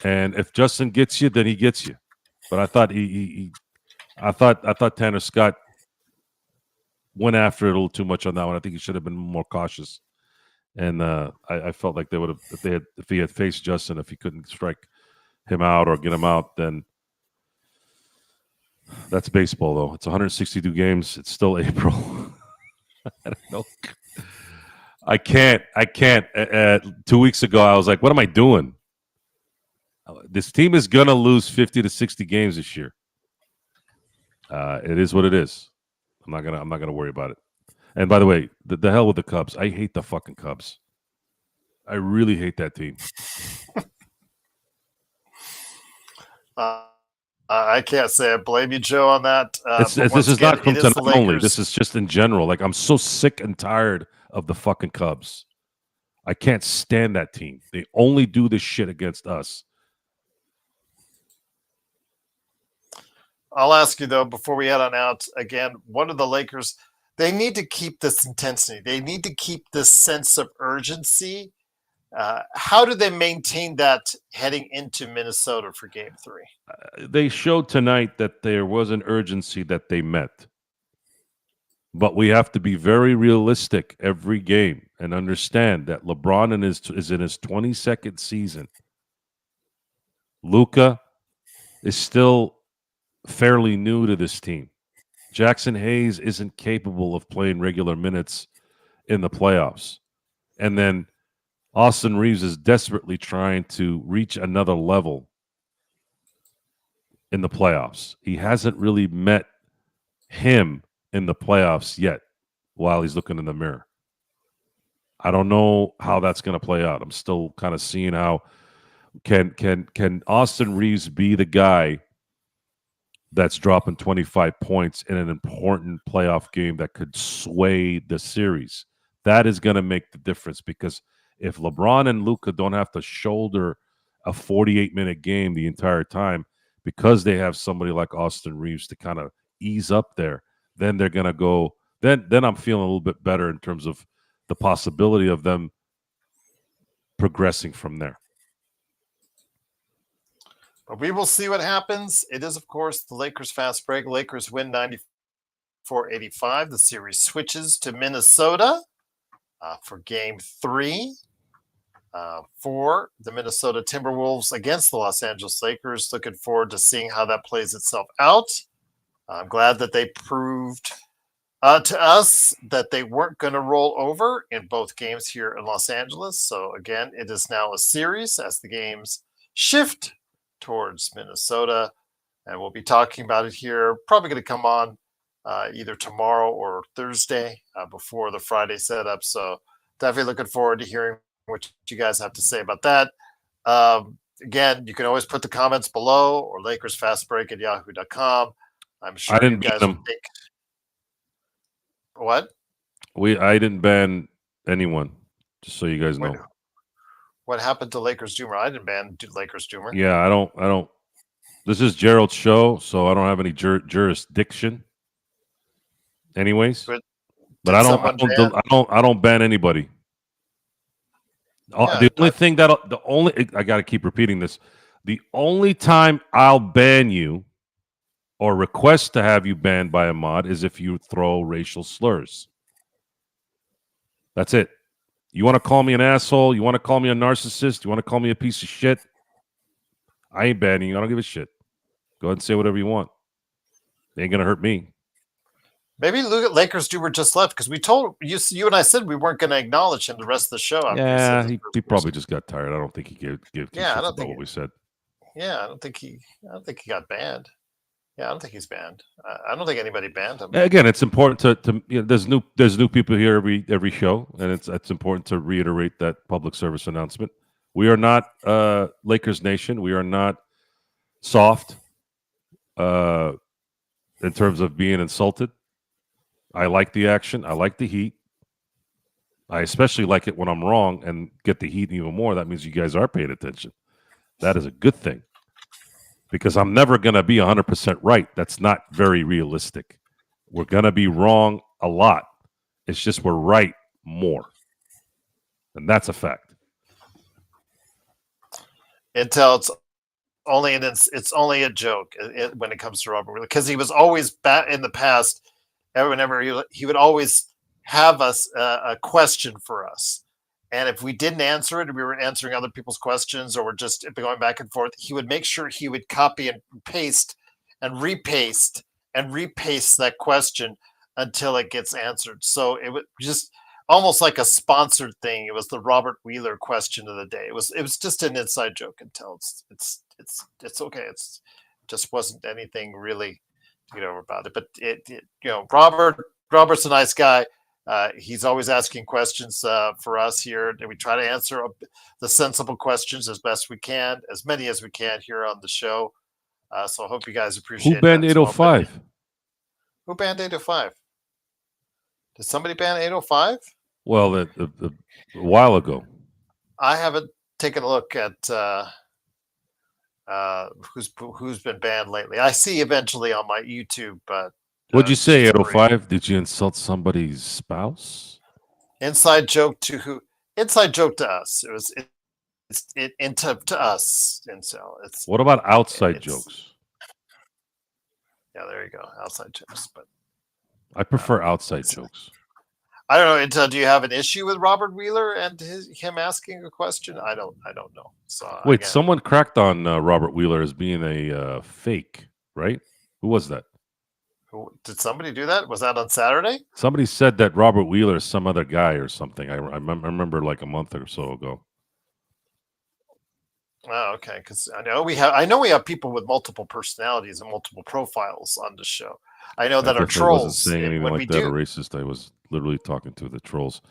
C: And if Justin gets you, then he gets you. But I thought I thought Tanner Scott went after it a little too much on that one. I think he should have been more cautious. And I felt like they would have if he had faced Justin, if he couldn't strike him out or get him out, then that's baseball, though. It's 162 games. It's still April. I don't know. I can't. 2 weeks ago, I was like, what am I doing? This team is going to lose 50 to 60 games this year. It is what it is. I'm not gonna worry about it. And by the way, the hell with the Cubs. I hate the fucking Cubs. I really hate that team.
A: I can't say I blame you, Joe, on that.
C: This is not from tonight only. This is just in general. Like, I'm so sick and tired of the fucking Cubs. I can't stand that team. They only do this shit against us.
A: I'll ask you, though, before we head on out, again, what are the Lakers? They need to keep this intensity. They need to keep this sense of urgency. How do they maintain that heading into Minnesota for Game 3?
C: They showed tonight that there was an urgency that they met. But we have to be very realistic every game and understand that LeBron is in his 22nd season. Luka is still fairly new to this team. Jackson Hayes isn't capable of playing regular minutes in the playoffs. And then Austin Reeves is desperately trying to reach another level in the playoffs. He hasn't really met him in the playoffs yet while he's looking in the mirror. I don't know how that's going to play out. I'm still kind of seeing how can Austin Reeves be the guy that's dropping 25 points in an important playoff game that could sway the series. That is going to make the difference, because if LeBron and Luka don't have to shoulder a 48-minute game the entire time because they have somebody like Austin Reeves to kind of ease up there, then they're going to go – then I'm feeling a little bit better in terms of the possibility of them progressing from there.
A: But we will see what happens. It is, of course, the Lakers fast break. Lakers win 94-85. The series switches to Minnesota for Game 3 for the Minnesota Timberwolves against the Los Angeles Lakers. Looking forward to seeing how that plays itself out. I'm glad that they proved to us that they weren't going to roll over in both games here in Los Angeles. So again, it is now a series as the games shift towards Minnesota, and we'll be talking about it here. Probably going to come on either tomorrow or Thursday before the Friday setup. So definitely looking forward to hearing what you guys have to say about that. Again, you can always put the comments below or LakersFastBreak@yahoo.com. I'm sure
C: I didn't
A: you guys
C: ban
A: will
C: them.
A: take what?
C: I didn't ban anyone, just so you guys know.
A: Wait, what happened to Lakers Doomer? I didn't ban Lakers Doomer.
C: Yeah, I don't. This is Gerald's show, so I don't have any jurisdiction. Anyways, but I don't ban anybody.
A: Yeah,
C: The only thing that I got to keep repeating this. The only time I'll ban you or request to have you banned by a mod is if you throw racial slurs. That's it. You want to call me an asshole? You want to call me a narcissist? You want to call me a piece of shit? I ain't banning you. I don't give a shit. Go ahead and say whatever you want. It ain't gonna hurt me.
A: Maybe Lakers Doomer just left because we told you and I said we weren't going to acknowledge him the rest of the show.
C: Yeah, he probably just got tired. I don't think he gave
A: I don't think
C: what we said.
A: Yeah, I don't think he got banned. Yeah, I don't think he's banned. I don't think anybody banned him.
C: Again, it's important to there's new people here every show, and it's important to reiterate that public service announcement. We are not Lakers Nation. We are not soft in terms of being insulted. I like the action. I like the heat. I especially like it when I'm wrong and get the heat even more. That means you guys are paying attention. That is a good thing. Because I'm never going to be 100% right. That's not very realistic. We're going to be wrong a lot. It's just we're right more. And that's a fact.
A: Until it's only a joke when it comes to Robert Wheeler. Because he was always in the past, whenever he would always have us a question for us. And if we didn't answer it, we were answering other people's questions or we're just going back and forth, he would make sure he would copy and paste and repaste that question until it gets answered. So it was just almost like a sponsored thing. It was the Robert Wheeler question of the day. It was just an inside joke until it's okay. It's just wasn't anything really to get over about it. But Robert's a nice guy. He's always asking questions for us here, and we try to answer the sensible questions as best we can, as many as we can here on the show. So I hope you guys appreciate it.
C: Who banned 805?
A: Who banned 805? Did somebody ban 805?
C: Well, a while ago.
A: I haven't taken a look at who's been banned lately. I see eventually on my YouTube, but
C: what'd you say, 805? Did you insult somebody's spouse?
A: Inside joke to who? Inside joke to us. It was to us. And so it's.
C: What about outside jokes?
A: Yeah, there you go. Outside jokes, but
C: I prefer outside jokes.
A: I don't know. Do you have an issue with Robert Wheeler and him asking a question? I don't know. So
C: wait, someone cracked on Robert Wheeler as being a fake, right? Who was that?
A: Did somebody do that? Was that on Saturday?
C: Somebody said that Robert Wheeler is some other guy or something. I remember like a month or so ago.
A: Oh, okay. Because I know we have people with multiple personalities and multiple profiles on the show. I know that our trolls.
C: I wasn't saying anything like that or racist. I was literally talking to the trolls.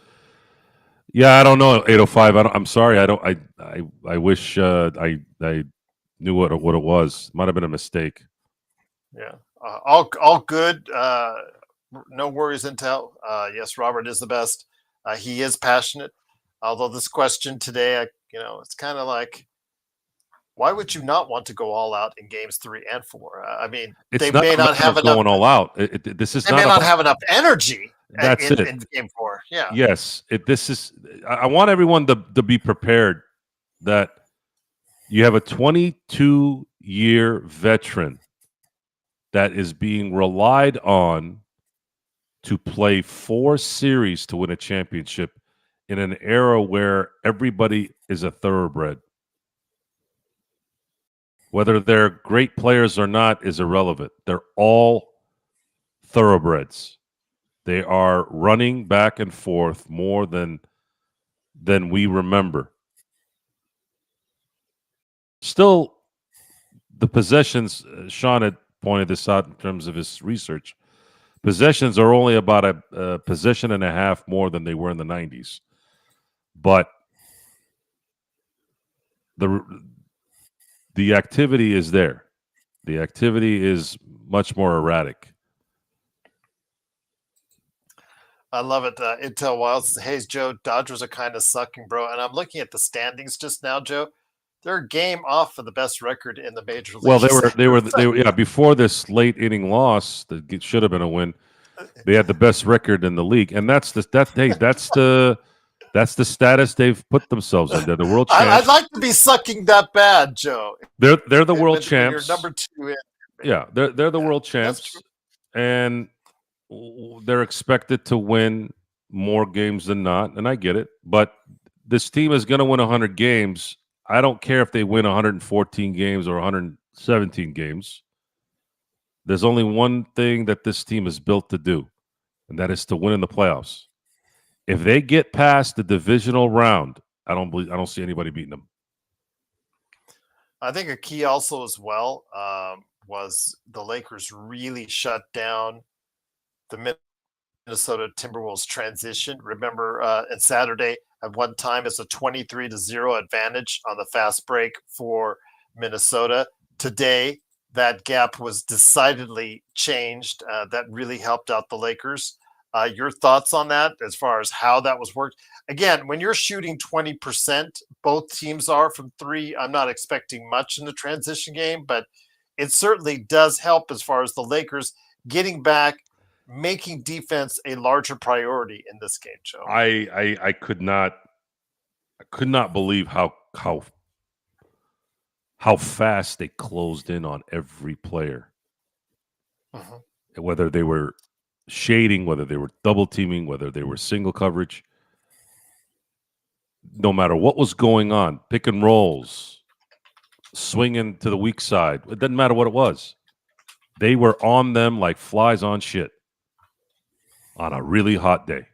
C: Yeah, I don't know. 805. I'm sorry. I wish I knew what it was. Might have been a mistake.
A: Yeah. All good. No worries, Intel. Yes, Robert is the best. He is passionate. Although this question today, it's kind of like, why would you not want to go all out in games 3 and 4? I mean, they may not have enough
C: going all out. They
A: may not have enough energy.
C: That's it.
A: In game 4. Yeah.
C: Yes. I want everyone to be prepared that you have a 22-year veteran that is being relied on to play 4 series to win a championship in an era where everybody is a thoroughbred. Whether they're great players or not is irrelevant. They're all thoroughbreds. They are running back and forth more than we remember. Still, the possessions, Sean had pointed this out in terms of his research. Possessions are only about a possession and a half more than they were in the 90s. But the activity is there. The activity is much more erratic.
A: I love it. Intel Wild says, "Hey, Joe, Dodgers are kind of sucking, bro." And I'm looking at the standings just now, Joe. They're a game off of the best record in the major leagues.
C: Well, they were yeah, before this late inning loss that should have been a win. They had the best record in the league, and that's the status they've put themselves in. They're the world champs.
A: I'd like to be sucking that bad, Joe.
C: They're the world champs.
A: You're number 2 in.
C: Yeah, they're the world champs, and they're expected to win more games than not, and I get it. But this team is going to win 100 games. I don't care if they win 114 games or 117 games. There's only one thing that this team is built to do, and that is to win in the playoffs. If they get past the divisional round, I don't see anybody beating them.
A: I think a key also as well was the Lakers really shut down the Minnesota Timberwolves transition. Remember, on Saturday at one time, it's a 23-0 advantage on the fast break for Minnesota. Today, that gap was decidedly changed. That really helped out the Lakers. Your thoughts on that as far as how that was worked? Again, when you're shooting 20%, both teams are from 3. I'm not expecting much in the transition game, but it certainly does help as far as the Lakers getting back, making defense a larger priority in this game, Joe.
C: I could not believe how fast they closed in on every player. Mm-hmm. Whether they were shading, whether they were double teaming, whether they were single coverage, no matter what was going on, pick and rolls, swinging to the weak side, it doesn't matter what it was. They were on them like flies on shit on a really hot day.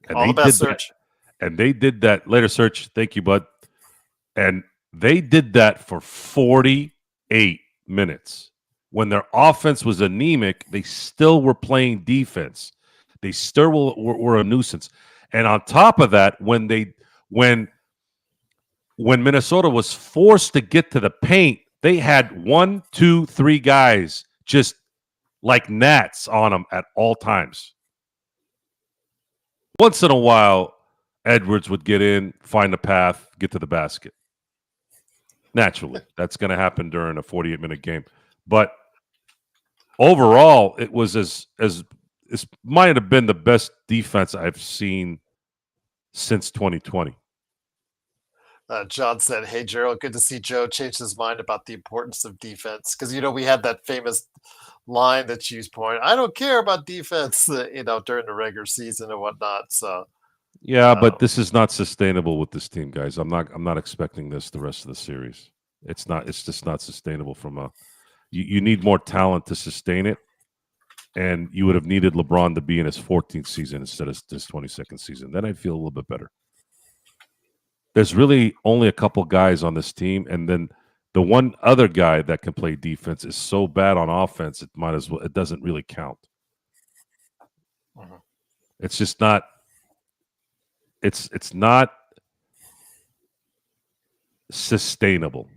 C: And
A: all the best, Search.
C: And they did that later, Search. Thank you, bud. And they did that for 48 minutes. When their offense was anemic, they still were playing defense. They still were a nuisance. And on top of that, when Minnesota was forced to get to the paint, they had 1, 2, 3 guys just like gnats on them at all times. Once in a while, Edwards would get in, find a path, get to the basket. Naturally, that's going to happen during a 48-minute game. But overall, it was as might have been the best defense I've seen since 2020.
A: John said, "Hey, Gerald, good to see Joe change his mind about the importance of defense." Because, we had that famous line that you point. I don't care about defense, during the regular season and whatnot. So,
C: yeah, but this is not sustainable with this team, guys. I'm not expecting this the rest of the series. It's just not sustainable from a. You need more talent to sustain it, and you would have needed LeBron to be in his 14th season instead of his 22nd season. Then I'd feel a little bit better. There's really only a couple guys on this team, and then the one other guy that can play defense is so bad on offense, it doesn't really count. It's just not. It's not sustainable.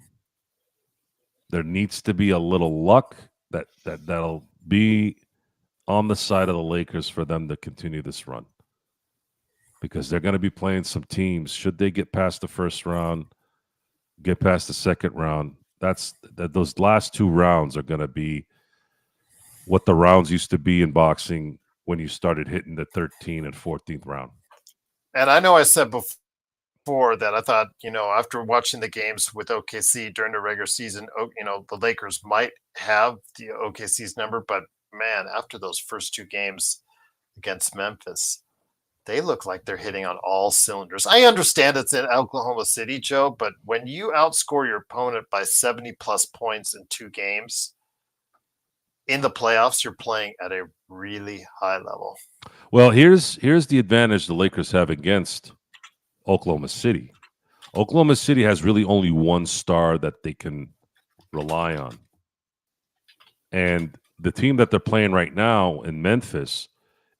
C: There needs to be a little luck that'll be on the side of the Lakers for them to continue this run. Because they're going to be playing some teams. Should they get past the first round, get past the second round, those last 2 rounds are going to be what the rounds used to be in boxing when you started hitting the 13th and 14th round.
A: And I know I said before that I thought, after watching the games with OKC during the regular season, the Lakers might have the OKC's number. But, man, after those first 2 games against Memphis, they look like they're hitting on all cylinders. I understand it's in Oklahoma City, Joe, but when you outscore your opponent by 70-plus points in 2 games, in the playoffs, you're playing at a really high level.
C: Well, here's the advantage the Lakers have against Oklahoma City. Oklahoma City has really only one star that they can rely on. And the team that they're playing right now in Memphis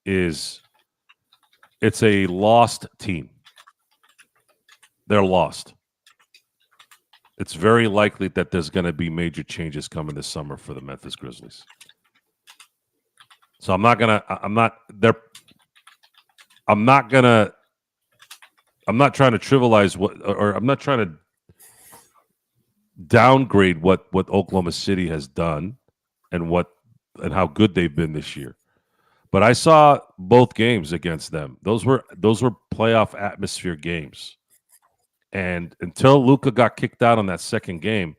C: it's a lost team. They're lost. It's very likely that there's going to be major changes coming this summer for the Memphis Grizzlies. So I'm not trying to trivialize I'm not trying to downgrade what Oklahoma City has done and how good they've been this year. But I saw both games against them. Those were playoff atmosphere games. And until Luka got kicked out on that second game,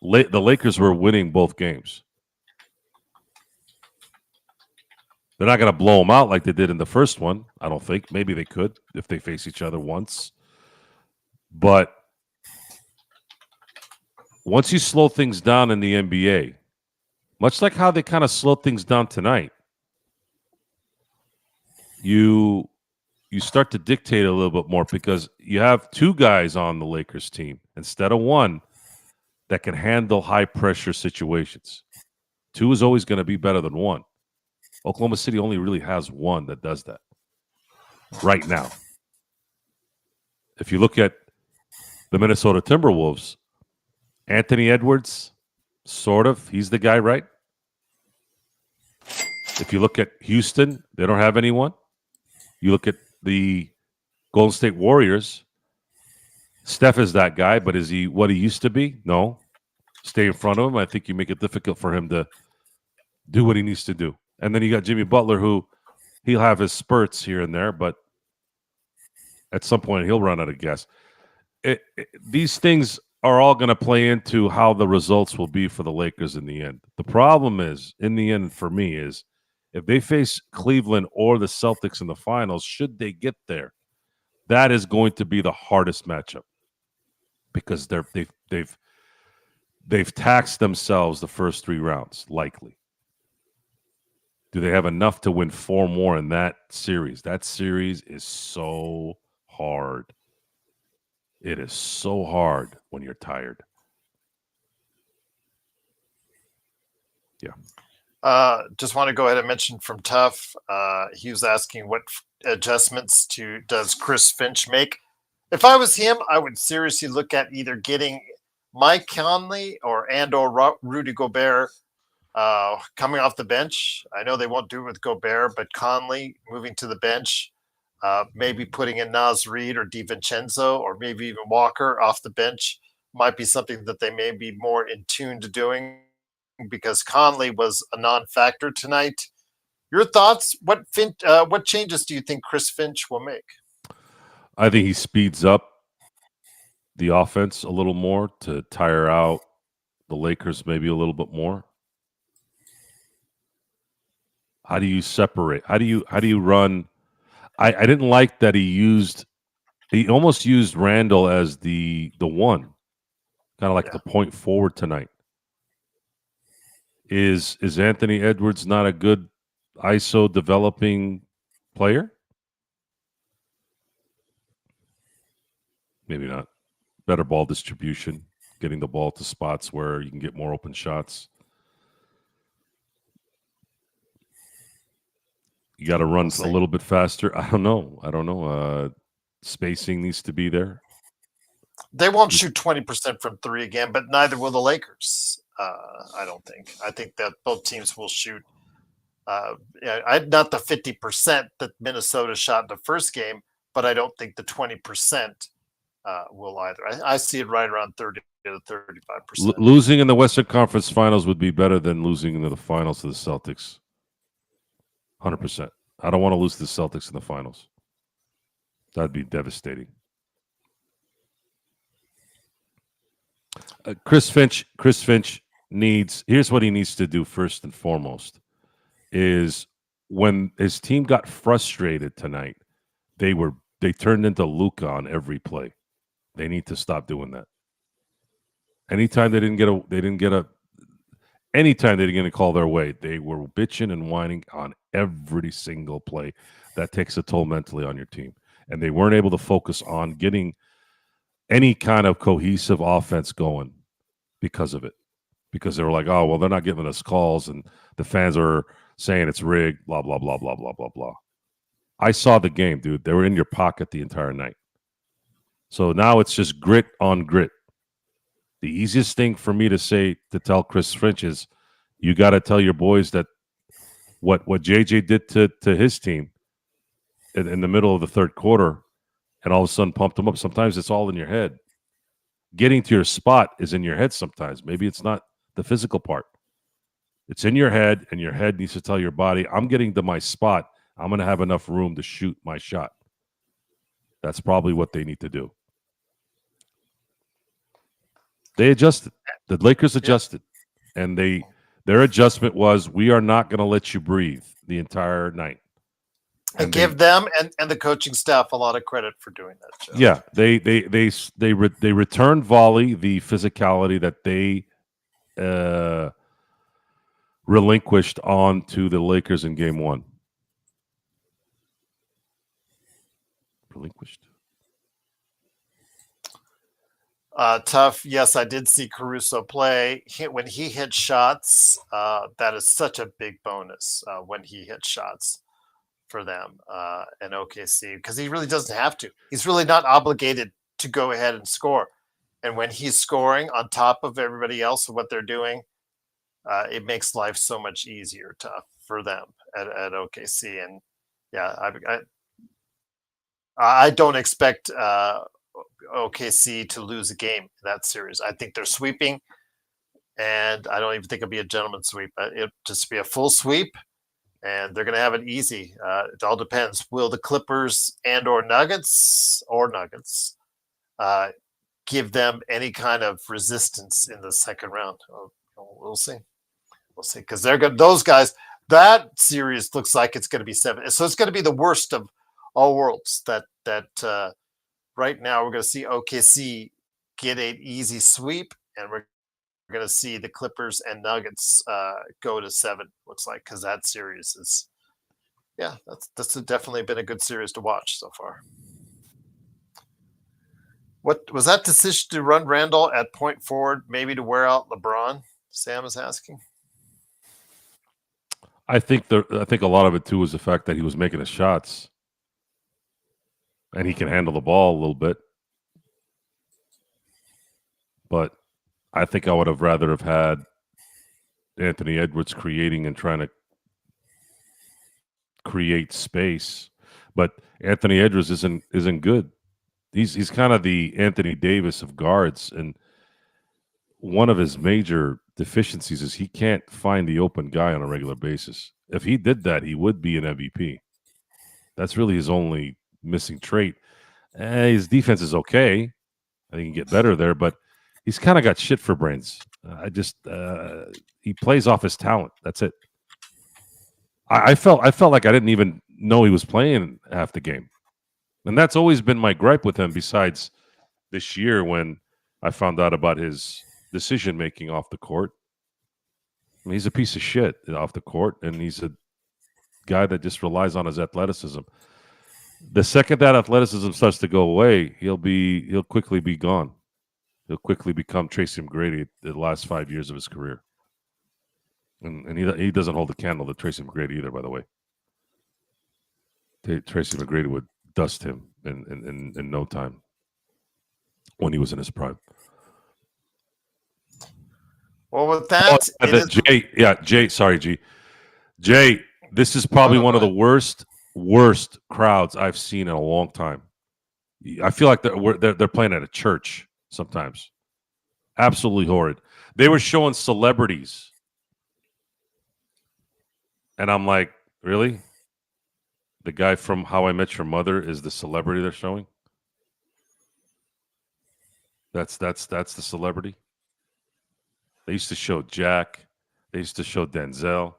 C: the Lakers were winning both games. They're not going to blow them out like they did in the first one, I don't think. Maybe they could if they face each other once. But once you slow things down in the NBA, much like how they kind of slowed things down tonight, you start to dictate a little bit more because you have two guys on the Lakers team instead of one that can handle high-pressure situations. Two is always going to be better than one. Oklahoma City only really has one that does that right now. If you look at the Minnesota Timberwolves, Anthony Edwards, sort of, he's the guy, right? If you look at Houston, they don't have anyone. You look at the Golden State Warriors, Steph is that guy, but is he what he used to be? No. Stay in front of him. I think you make it difficult for him to do what he needs to do. And then you got Jimmy Butler, who he'll have his spurts here and there, but at some point he'll run out of gas. These things are all going to play into how the results will be for the Lakers in the end. The problem is, in the end, for me, is if they face Cleveland or the Celtics in the finals, should they get there, that is going to be the hardest matchup because they've taxed themselves the first three rounds, likely. Do they have enough to win four more in that series? That series is so hard. It is so hard when you're tired. Yeah.
A: Just want to go ahead and mention from Tough. He was asking what adjustments does Chris Finch make? If I was him, I would seriously look at either getting Mike Conley or Rudy Gobert coming off the bench. I know they won't do it with Gobert, but Conley moving to the bench, maybe putting in Naz Reid or DiVincenzo or maybe even Walker off the bench might be something that they may be more in tune to doing because Conley was a non-factor tonight. Your thoughts? What changes do you think Chris Finch will make?
C: I think he speeds up the offense a little more to tire out the Lakers maybe a little bit more. How do you separate? How do you run? I didn't like that he almost used Randall as the one, kind of like the point forward tonight. Is Anthony Edwards not a good ISO developing player? Maybe not. Better ball distribution, getting the ball to spots where you can get more open shots. You got to run a little bit faster. I don't know. Spacing needs to be there.
A: They won't shoot 20% from three again, but neither will the Lakers. I don't think. I think that both teams will shoot. Not the 50% that Minnesota shot in the first game, but I don't think the 20% will either. I see it right around 30 to 35%.
C: Losing in the Western Conference Finals would be better than losing in the finals to the Celtics. 100%. I don't want to lose to the Celtics in the finals. That'd be devastating. Chris Finch needs. Here's what he needs to do first and foremost: is when his team got frustrated tonight, they turned into Luka on every play. They need to stop doing that. Anytime they didn't get a anytime they didn't call their way, they were bitching and whining on every single play. That takes a toll mentally on your team. And they weren't able to focus on getting any kind of cohesive offense going because of it. Because they were like, oh, well, they're not giving us calls, and the fans are saying it's rigged, blah, blah, blah, blah, blah, blah, blah. I saw the game, dude. They were in your pocket the entire night. So now it's just grit on grit. The easiest thing for me to tell Chris Finch is, you got to tell your boys that what JJ did to his team in the middle of the third quarter and all of a sudden pumped them up. Sometimes it's all in your head. Getting to your spot is in your head sometimes. Maybe it's not the physical part. It's in your head, and your head needs to tell your body, I'm getting to my spot. I'm going to have enough room to shoot my shot. That's probably what they need to do. They adjusted. The Lakers adjusted. And their adjustment was, we are not going to let you breathe the entire night.
A: And give them and the coaching staff a lot of credit for doing that, Joe.
C: Yeah, they returned volley the physicality that they relinquished onto the Lakers in Game 1. Relinquished.
A: Tough. Yes, I did see Caruso play. When he hit shots, that is such a big bonus when he hit shots for them and OKC, because he really doesn't have to. He's really not obligated to go ahead and score. And when he's scoring on top of everybody else and what they're doing, it makes life so much easier for them at OKC. And yeah, I don't expect OKC to lose a game in that series. I think they're sweeping, and I don't even think it'll be a gentleman's sweep. It'll just be a full sweep, and they're going to have it easy. It all depends. Will the Clippers or Nuggets give them any kind of resistance in the second round? We'll see. We'll see, because they're good. Those guys. That series looks like it's going to be 7. So it's going to be the worst of all worlds. That right now we're going to see OKC get an easy sweep, and we're going to see the Clippers and Nuggets go to 7. Looks like, because that series is, that's definitely been a good series to watch so far. What was that decision to run Randall at point forward, maybe to wear out LeBron? Sam is asking.
C: I think a lot of it too was the fact that he was making his shots, and he can handle the ball a little bit. But I think I would have rather have had Anthony Edwards creating and trying to create space. But Anthony Edwards isn't good. He's kind of the Anthony Davis of guards, and one of his major deficiencies is he can't find the open guy on a regular basis. If he did that, he would be an MVP. That's really his only missing trait. His defense is okay. I think he can get better there, but he's kind of got shit for brains. He plays off his talent. That's it. I felt like I didn't even know he was playing half the game. And that's always been my gripe with him, besides this year when I found out about his decision-making off the court. I mean, he's a piece of shit off the court, and he's a guy that just relies on his athleticism. The second that athleticism starts to go away, he'll quickly be gone. He'll quickly become Tracy McGrady the last 5 years of his career. And he doesn't hold a candle to Tracy McGrady either, by the way. Tracy McGrady would dust him in no time when he was in his prime.
A: Well, with that,
C: Jay, this is probably one of the worst crowds I've seen in a long time. I feel like they're playing at a church sometimes. Absolutely horrid. They were showing celebrities, and I'm like, really? The guy from How I Met Your Mother is the celebrity they're showing? That's the celebrity. They used to show Jack. They used to show Denzel.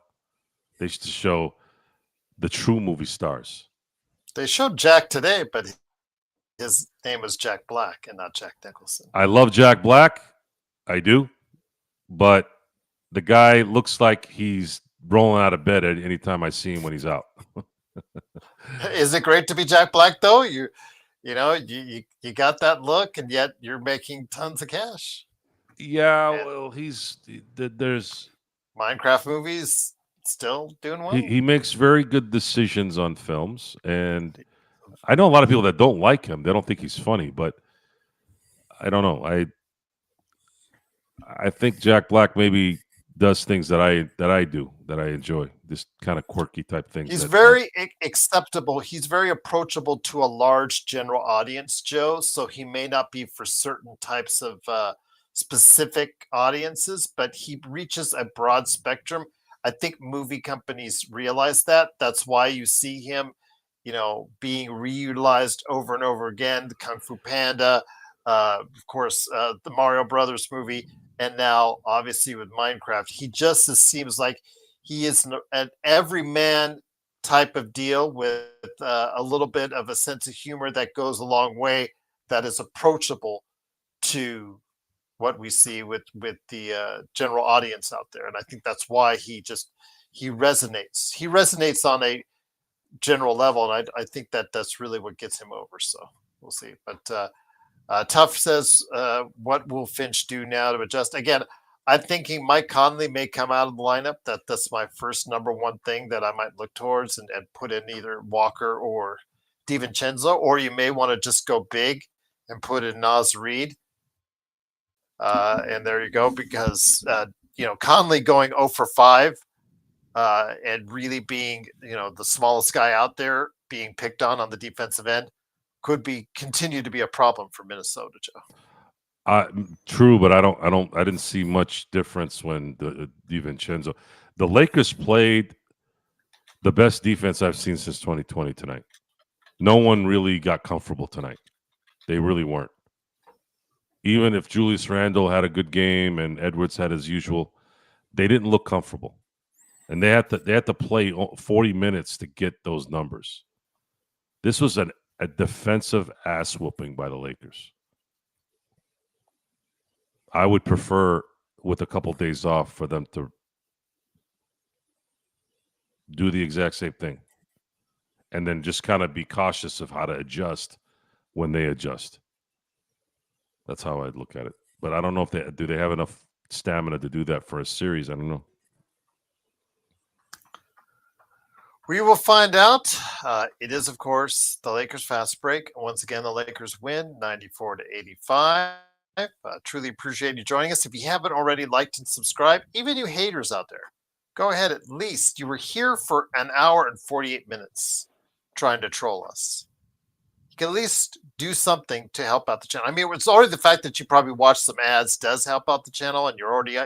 C: They used to show the true movie stars.
A: They showed Jack today, but his name was Jack Black and not Jack Nicholson.
C: I love Jack Black. I do. But The guy looks like he's rolling out of bed at any time I see him when he's out.
A: Is it great to be Jack Black though? You got that look, and yet you're making tons of cash.
C: Yeah,
A: Yeah.
C: well, there's
A: Minecraft movies still doing well.
C: he makes very good decisions on films, and I know a lot of people that don't like him. They don't think he's funny, but I don't know. I think Jack Black maybe does things that I do that I enjoy. This kind of quirky type things.
A: He's
C: that,
A: very acceptable. He's very approachable to a large general audience, Joe. So he may not be for certain types of specific audiences, but he reaches a broad spectrum. I think movie companies realize that. That's why you see him, being reutilized over and over again. The Kung Fu Panda, of course, the Mario Brothers movie, and now obviously with Minecraft. He just seems like he is an everyman type of deal with a little bit of a sense of humor that goes a long way, that is approachable to what we see with the general audience out there. And I think that's why he resonates. He resonates on a general level, and I think that's really what gets him over. So we'll see. But Tough says, what will Finch do now to adjust? Again, I'm thinking Mike Conley may come out of the lineup. That's my first number one thing that I might look towards and put in either Walker or DiVincenzo, or you may want to just go big and put in Naz Reid. And there you go, because Conley going 0 for 5 and really being the smallest guy out there being picked on the defensive end could continue to be a problem for Minnesota, Joe.
C: True, but I didn't see much difference when the DiVincenzo. The Lakers played the best defense I've seen since 2020 tonight. No one really got comfortable tonight. They really weren't. Even if Julius Randle had a good game and Edwards had his usual, they didn't look comfortable. And they had to play 40 minutes to get those numbers. This was a defensive ass whooping by the Lakers. I would prefer, with a couple days off, for them to do the exact same thing and then just kind of be cautious of how to adjust when they adjust. That's how I'd look at it. But I don't know if they have enough stamina to do that for a series. I don't know.
A: We will find out. It is, of course, the Lakers fast break. Once again, the Lakers win 94-85. Truly appreciate you joining us. If you haven't already liked and subscribed, even you haters out there, go ahead. At least you were here for an hour and 48 minutes trying to troll us. You can at least do something to help out the channel. I mean, it's already the fact that you probably watch some ads does help out the channel, and you're already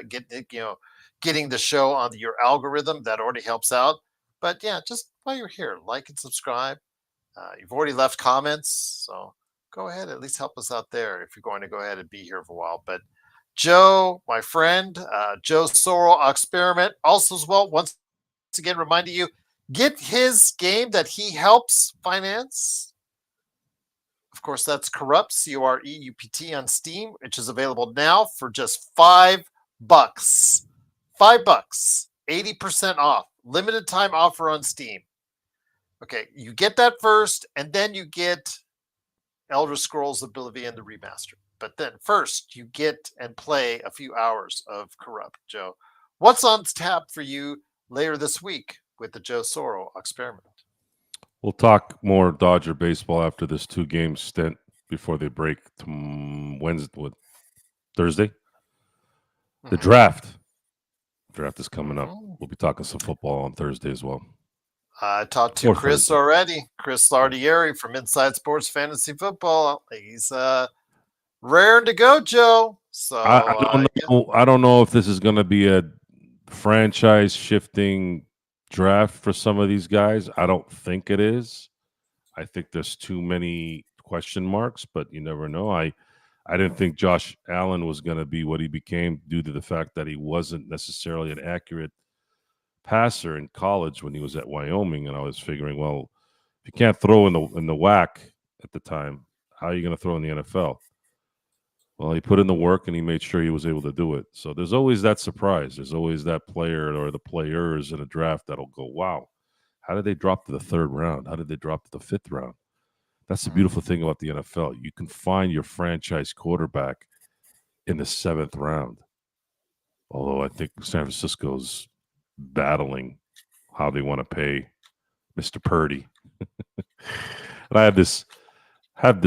A: getting the show on your algorithm. That already helps out. But yeah, just while you're here, like and subscribe. You've already left comments, so go ahead, at least help us out there if you're going to go ahead and be here for a while. But Joe, my friend, Joe Sorrell Experiment, also as well, once again, reminding you, get his game that he helps finance. Of course, that's Corrupt, Coreupt on Steam, which is available now for just $5. $5, 80% off. Limited time offer on Steam. Okay, you get that first, and then you get Elder Scrolls Oblivion, the remaster. But then first, you get and play a few hours of Corrupt. Joe, what's on tap for you later this week with the Joe Sorrell Experiment?
C: We'll talk more Dodger baseball after this 2-game stint before they break Thursday. The draft is coming up. We'll be talking some football on Thursday as well.
A: I talked to Chris already. Chris Lardieri from Inside Sports Fantasy Football. He's raring to go, Joe. So
C: I don't know if this is going to be a franchise shifting draft for some of these guys. I don't think it is. I think there's too many question marks, but you never know. I didn't think Josh Allen was going to be what he became due to the fact that he wasn't necessarily an accurate passer in college when he was at Wyoming. And I was figuring, well, if you can't throw in the whack at the time, how are you going to throw in the NFL? Well, he put in the work and he made sure he was able to do it. So there's always that surprise. There's always that player or the players in a draft that'll go, wow, how did they drop to the third round? How did they drop to the fifth round? That's the beautiful thing about the NFL. You can find your franchise quarterback in the seventh round. Although I think San Francisco's battling how they want to pay Mr. Purdy. And I have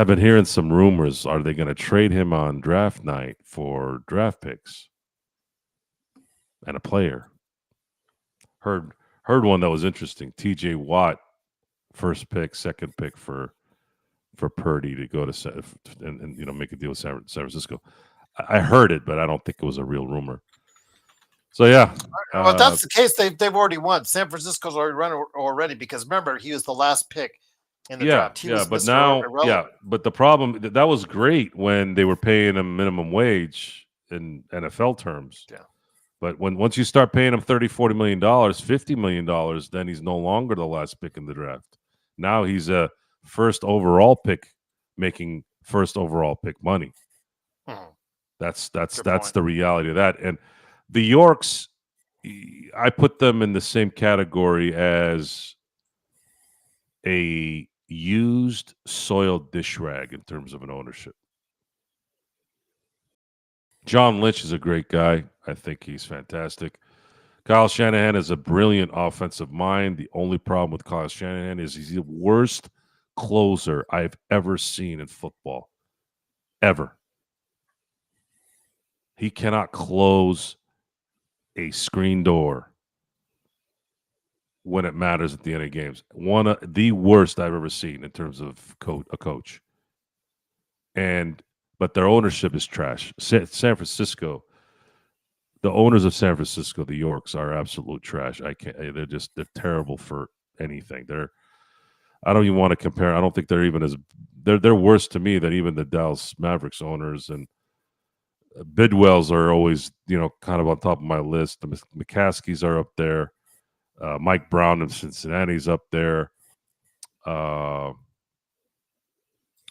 C: been hearing some rumors. Are they going to trade him on draft night for draft picks and a player? Heard one that was interesting. TJ Watt, first pick, second pick for Purdy to go to and make a deal with San Francisco. I heard it, but I don't think it was a real rumor. So yeah,
A: well, if that's the case, they've already won. San Francisco's already run already because remember he was the last pick in the draft. He was
C: but
A: Mr.
C: now
A: irrelevant.
C: but the problem that was great when they were paying him minimum wage in NFL terms.
A: Yeah.
C: But once you start paying him $30-40 million, $50 million, then he's no longer the last pick in the draft. Now he's a first overall pick, making first overall pick money. That's the reality of that. And the Yorks, I put them in the same category as a used soiled dish rag in terms of an ownership. John Lynch is a great guy. I think he's fantastic. Kyle Shanahan is a brilliant offensive mind. The only problem with Kyle Shanahan is he's the worst closer I've ever seen in football. Ever. He cannot close a screen door when it matters at the end of games. One of the worst I've ever seen in terms of a coach. But their ownership is trash. San Francisco, the owners of San Francisco, the Yorks, are absolute trash. They're terrible for anything. I don't even want to compare. I don't think they're even they're worse to me than even the Dallas Mavericks owners. And Bidwells are always, kind of on top of my list. The McCaskies are up there. Mike Brown in Cincinnati's up there.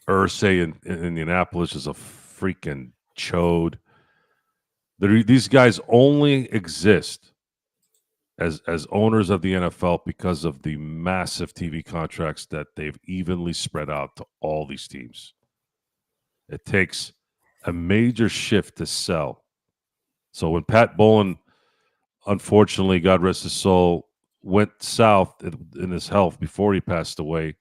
C: Irsay in Indianapolis is a freaking chode. These guys only exist as owners of the NFL because of the massive TV contracts that they've evenly spread out to all these teams. It takes a major shift to sell. So when Pat Bowlen, unfortunately, God rest his soul, went south in his health before he passed away,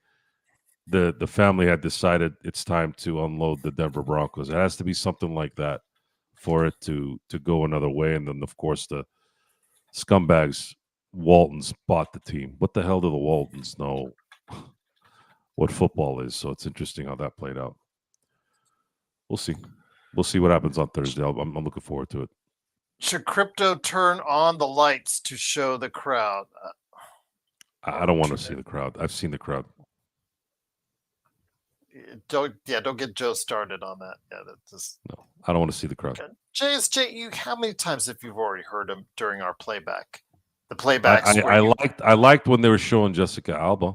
C: the family had decided it's time to unload the Denver Broncos. It has to be something like that for it to go another way. And then, of course, the scumbags, Waltons, bought the team. What the hell do the Waltons know what football is? So it's interesting how that played out. We'll see. We'll see what happens on Thursday. I'm looking forward to it.
A: Should crypto turn on the lights to show the crowd?
C: I don't want to see the crowd. I've seen the crowd.
A: Don't get Joe started on that. Yeah, that's just
C: no. I don't want to see the crowd.
A: Okay. JSJ, how many times have you already heard him during our playback? The playbacks.
C: I liked when they were showing Jessica Alba.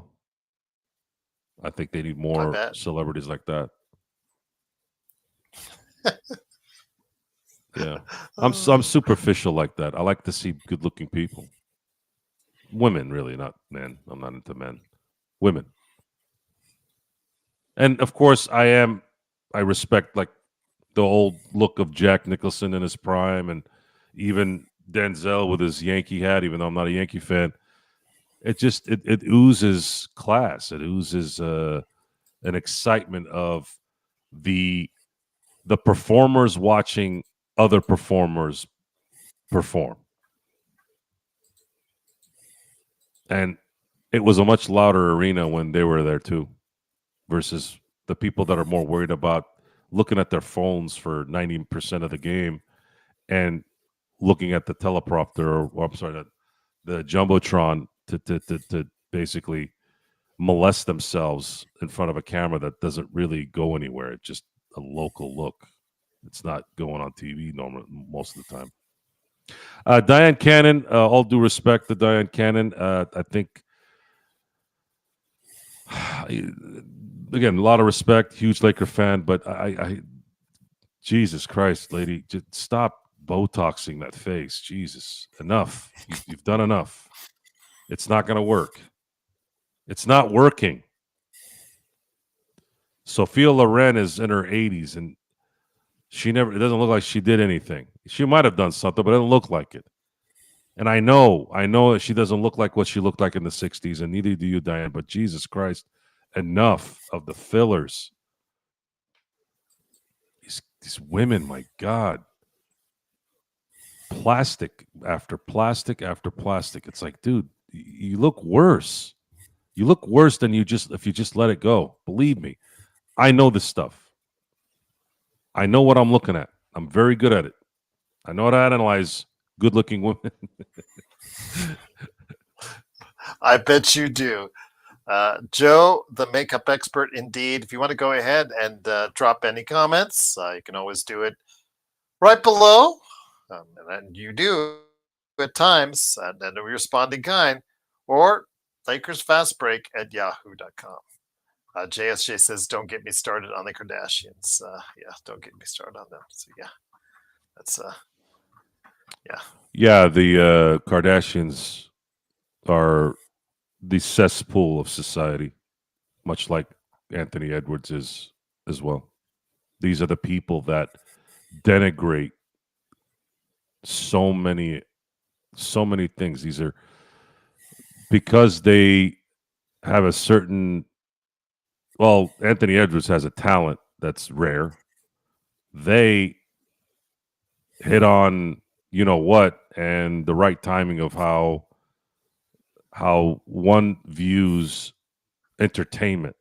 C: I think they need more celebrities like that. Yeah, I'm superficial like that. I like to see good-looking people, women, really, not men. I'm not into men, women, and of course, I respect like the old look of Jack Nicholson in his prime, and even Denzel with his Yankee hat. Even though I'm not a Yankee fan, it oozes class. It oozes an excitement of the performers watching other performers perform. And it was a much louder arena when they were there too, versus the people that are more worried about looking at their phones for 90% of the game and looking at the teleprompter, or I'm sorry, the Jumbotron to basically molest themselves in front of a camera that doesn't really go anywhere. It's just a local look. It's not going on TV most of the time. Diane Cannon, all due respect to Diane Cannon, I think, again, a lot of respect, huge Laker fan, but Jesus Christ, lady, just stop Botoxing that face. Jesus, enough. You've done enough. It's not going to work. It's not working. Sophia Loren is in her 80s, and it doesn't look like she did anything. She might have done something, but it doesn't look like it. And I know that she doesn't look like what she looked like in the 60s, and neither do you, Diane, but Jesus Christ, enough of the fillers. These women, my God. Plastic after plastic after plastic. It's like, dude, you look worse. You look worse than if you just let it go. Believe me. I know this stuff. I know what I'm looking at. I'm very good at it. I know how to analyze good-looking women.
A: I bet you do. Joe, the makeup expert, indeed. If you want to go ahead and drop any comments, you can always do it right below. And you do at times, and a responding kind, or LakersFastBreak@yahoo.com. JSJ says, "Don't get me started on the Kardashians." Yeah, don't get me started on them. So yeah, that's yeah.
C: Yeah, the Kardashians are the cesspool of society, much like Anthony Edwards is as well. These are the people that denigrate so many things. These are because they have a certain. Well, Anthony Edwards has a talent that's rare. They hit on what and the right timing of how one views entertainment.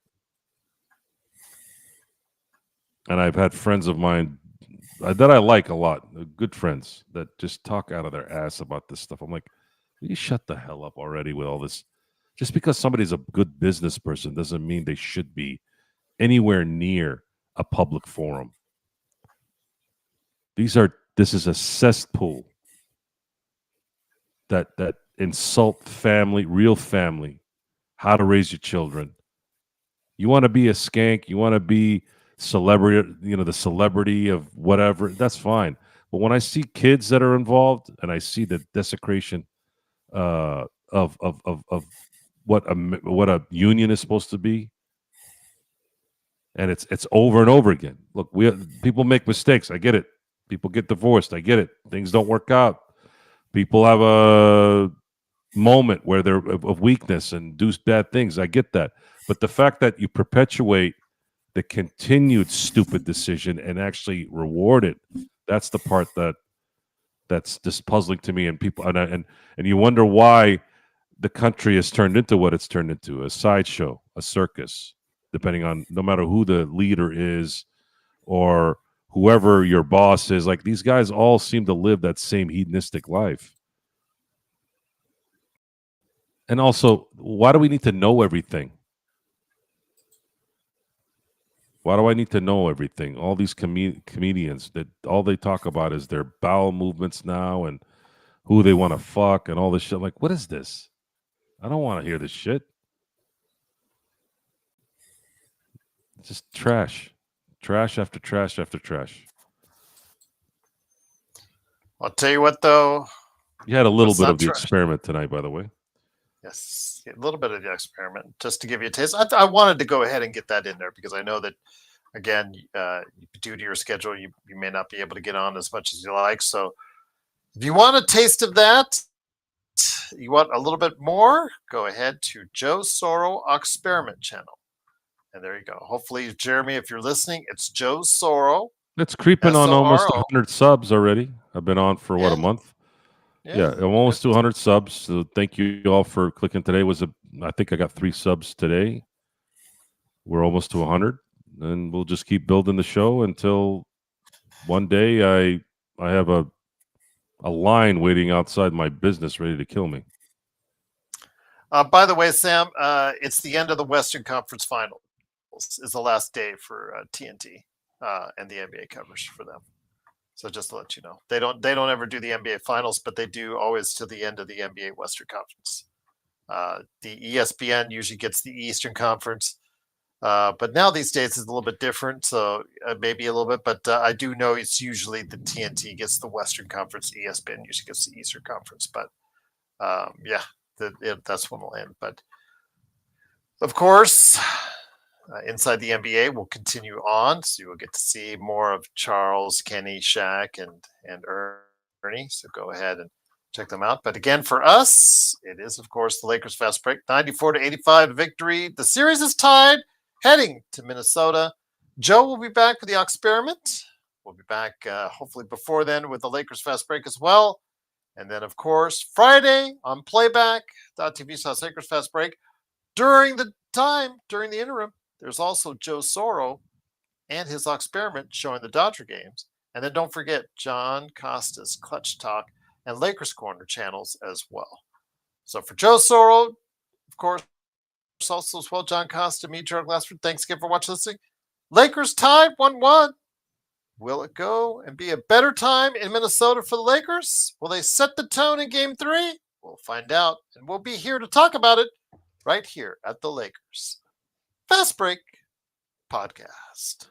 C: And I've had friends of mine that I like a lot, good friends that just talk out of their ass about this stuff. I'm like, will you shut the hell up already with all this? Just because somebody's a good business person doesn't mean they should be anywhere near a public forum. This is a cesspool that insult family, real family, how to raise your children. You want to be a skank, you want to be celebrity, the celebrity of whatever, that's fine. But when I see kids that are involved and I see the desecration of what a union is supposed to be, and it's over and over again. Look, people make mistakes. I get it. People get divorced. I get it. Things don't work out. People have a moment where they're of weakness and do bad things. I get that. But the fact that you perpetuate the continued stupid decision and actually reward it, that's the part that's just puzzling to me. And people and you wonder why the country has turned into what it's turned into, a sideshow, a circus, depending on no matter who the leader is or whoever your boss is. Like, these guys all seem to live that same hedonistic life. And also, why do we need to know everything? Why do I need to know everything? All these comedians that all they talk about is their bowel movements now and who they want to fuck and all this shit. Like, what is this? I don't want to hear this shit. It's just trash. Trash after trash after trash.
A: I'll tell you what, though.
C: You had a little bit of the experiment tonight, by the way.
A: Yes, a little bit of the experiment, just to give you a taste. I wanted to go ahead and get that in there because I know that, again, due to your schedule, you may not be able to get on as much as you like. So if you want a taste of that, you want a little bit more, go ahead to Joe Soro Experiment channel. And there you go. Hopefully, Jeremy, if you're listening, it's Joe Soro.
C: It's creeping on almost 100 subs already. I've been on for, a month? Yeah, I'm almost to 100 subs. So thank you all for clicking. Today I think I got 3 subs today. We're almost to 100. And we'll just keep building the show until one day I have a line waiting outside my business ready to kill me.
A: By the way, Sam, it's the end of the Western Conference Finals. Is the last day for TNT and the NBA coverage for them. So just to let you know, they don't ever do the NBA Finals, but they do always to the end of the NBA Western Conference. The ESPN usually gets the Eastern Conference. But now these days it's a little bit different, so maybe a little bit. But I do know it's usually the TNT gets the Western Conference, ESPN usually gets the Eastern Conference. But yeah, that's when we'll end. But of course, inside the NBA will continue on, so you will get to see more of Charles, Kenny, Shaq, and Ernie. So go ahead and check them out. But again, for us, it is of course the Lakers fast break, 94-85 victory. The series is tied, heading to Minnesota. Joe will be back for the experiment. We'll be back hopefully before then with the Lakers fast break as well. And then of course Friday on playback.tv/Lakers fast break. During the interim, there's also Joe Soro and his experiment showing the Dodger games. And then don't forget John Costa's Clutch Talk and Lakers Corner channels as well. So for Joe Soro, of course, also as well, John Costa, me, Gerald Glassford, thanks again for watching, listening. Lakers tied 1-1. Will it go and be a better time in Minnesota for the Lakers? Will they set the tone in Game 3? We'll find out, and we'll be here to talk about it right here at the Lakers Fast Break Podcast.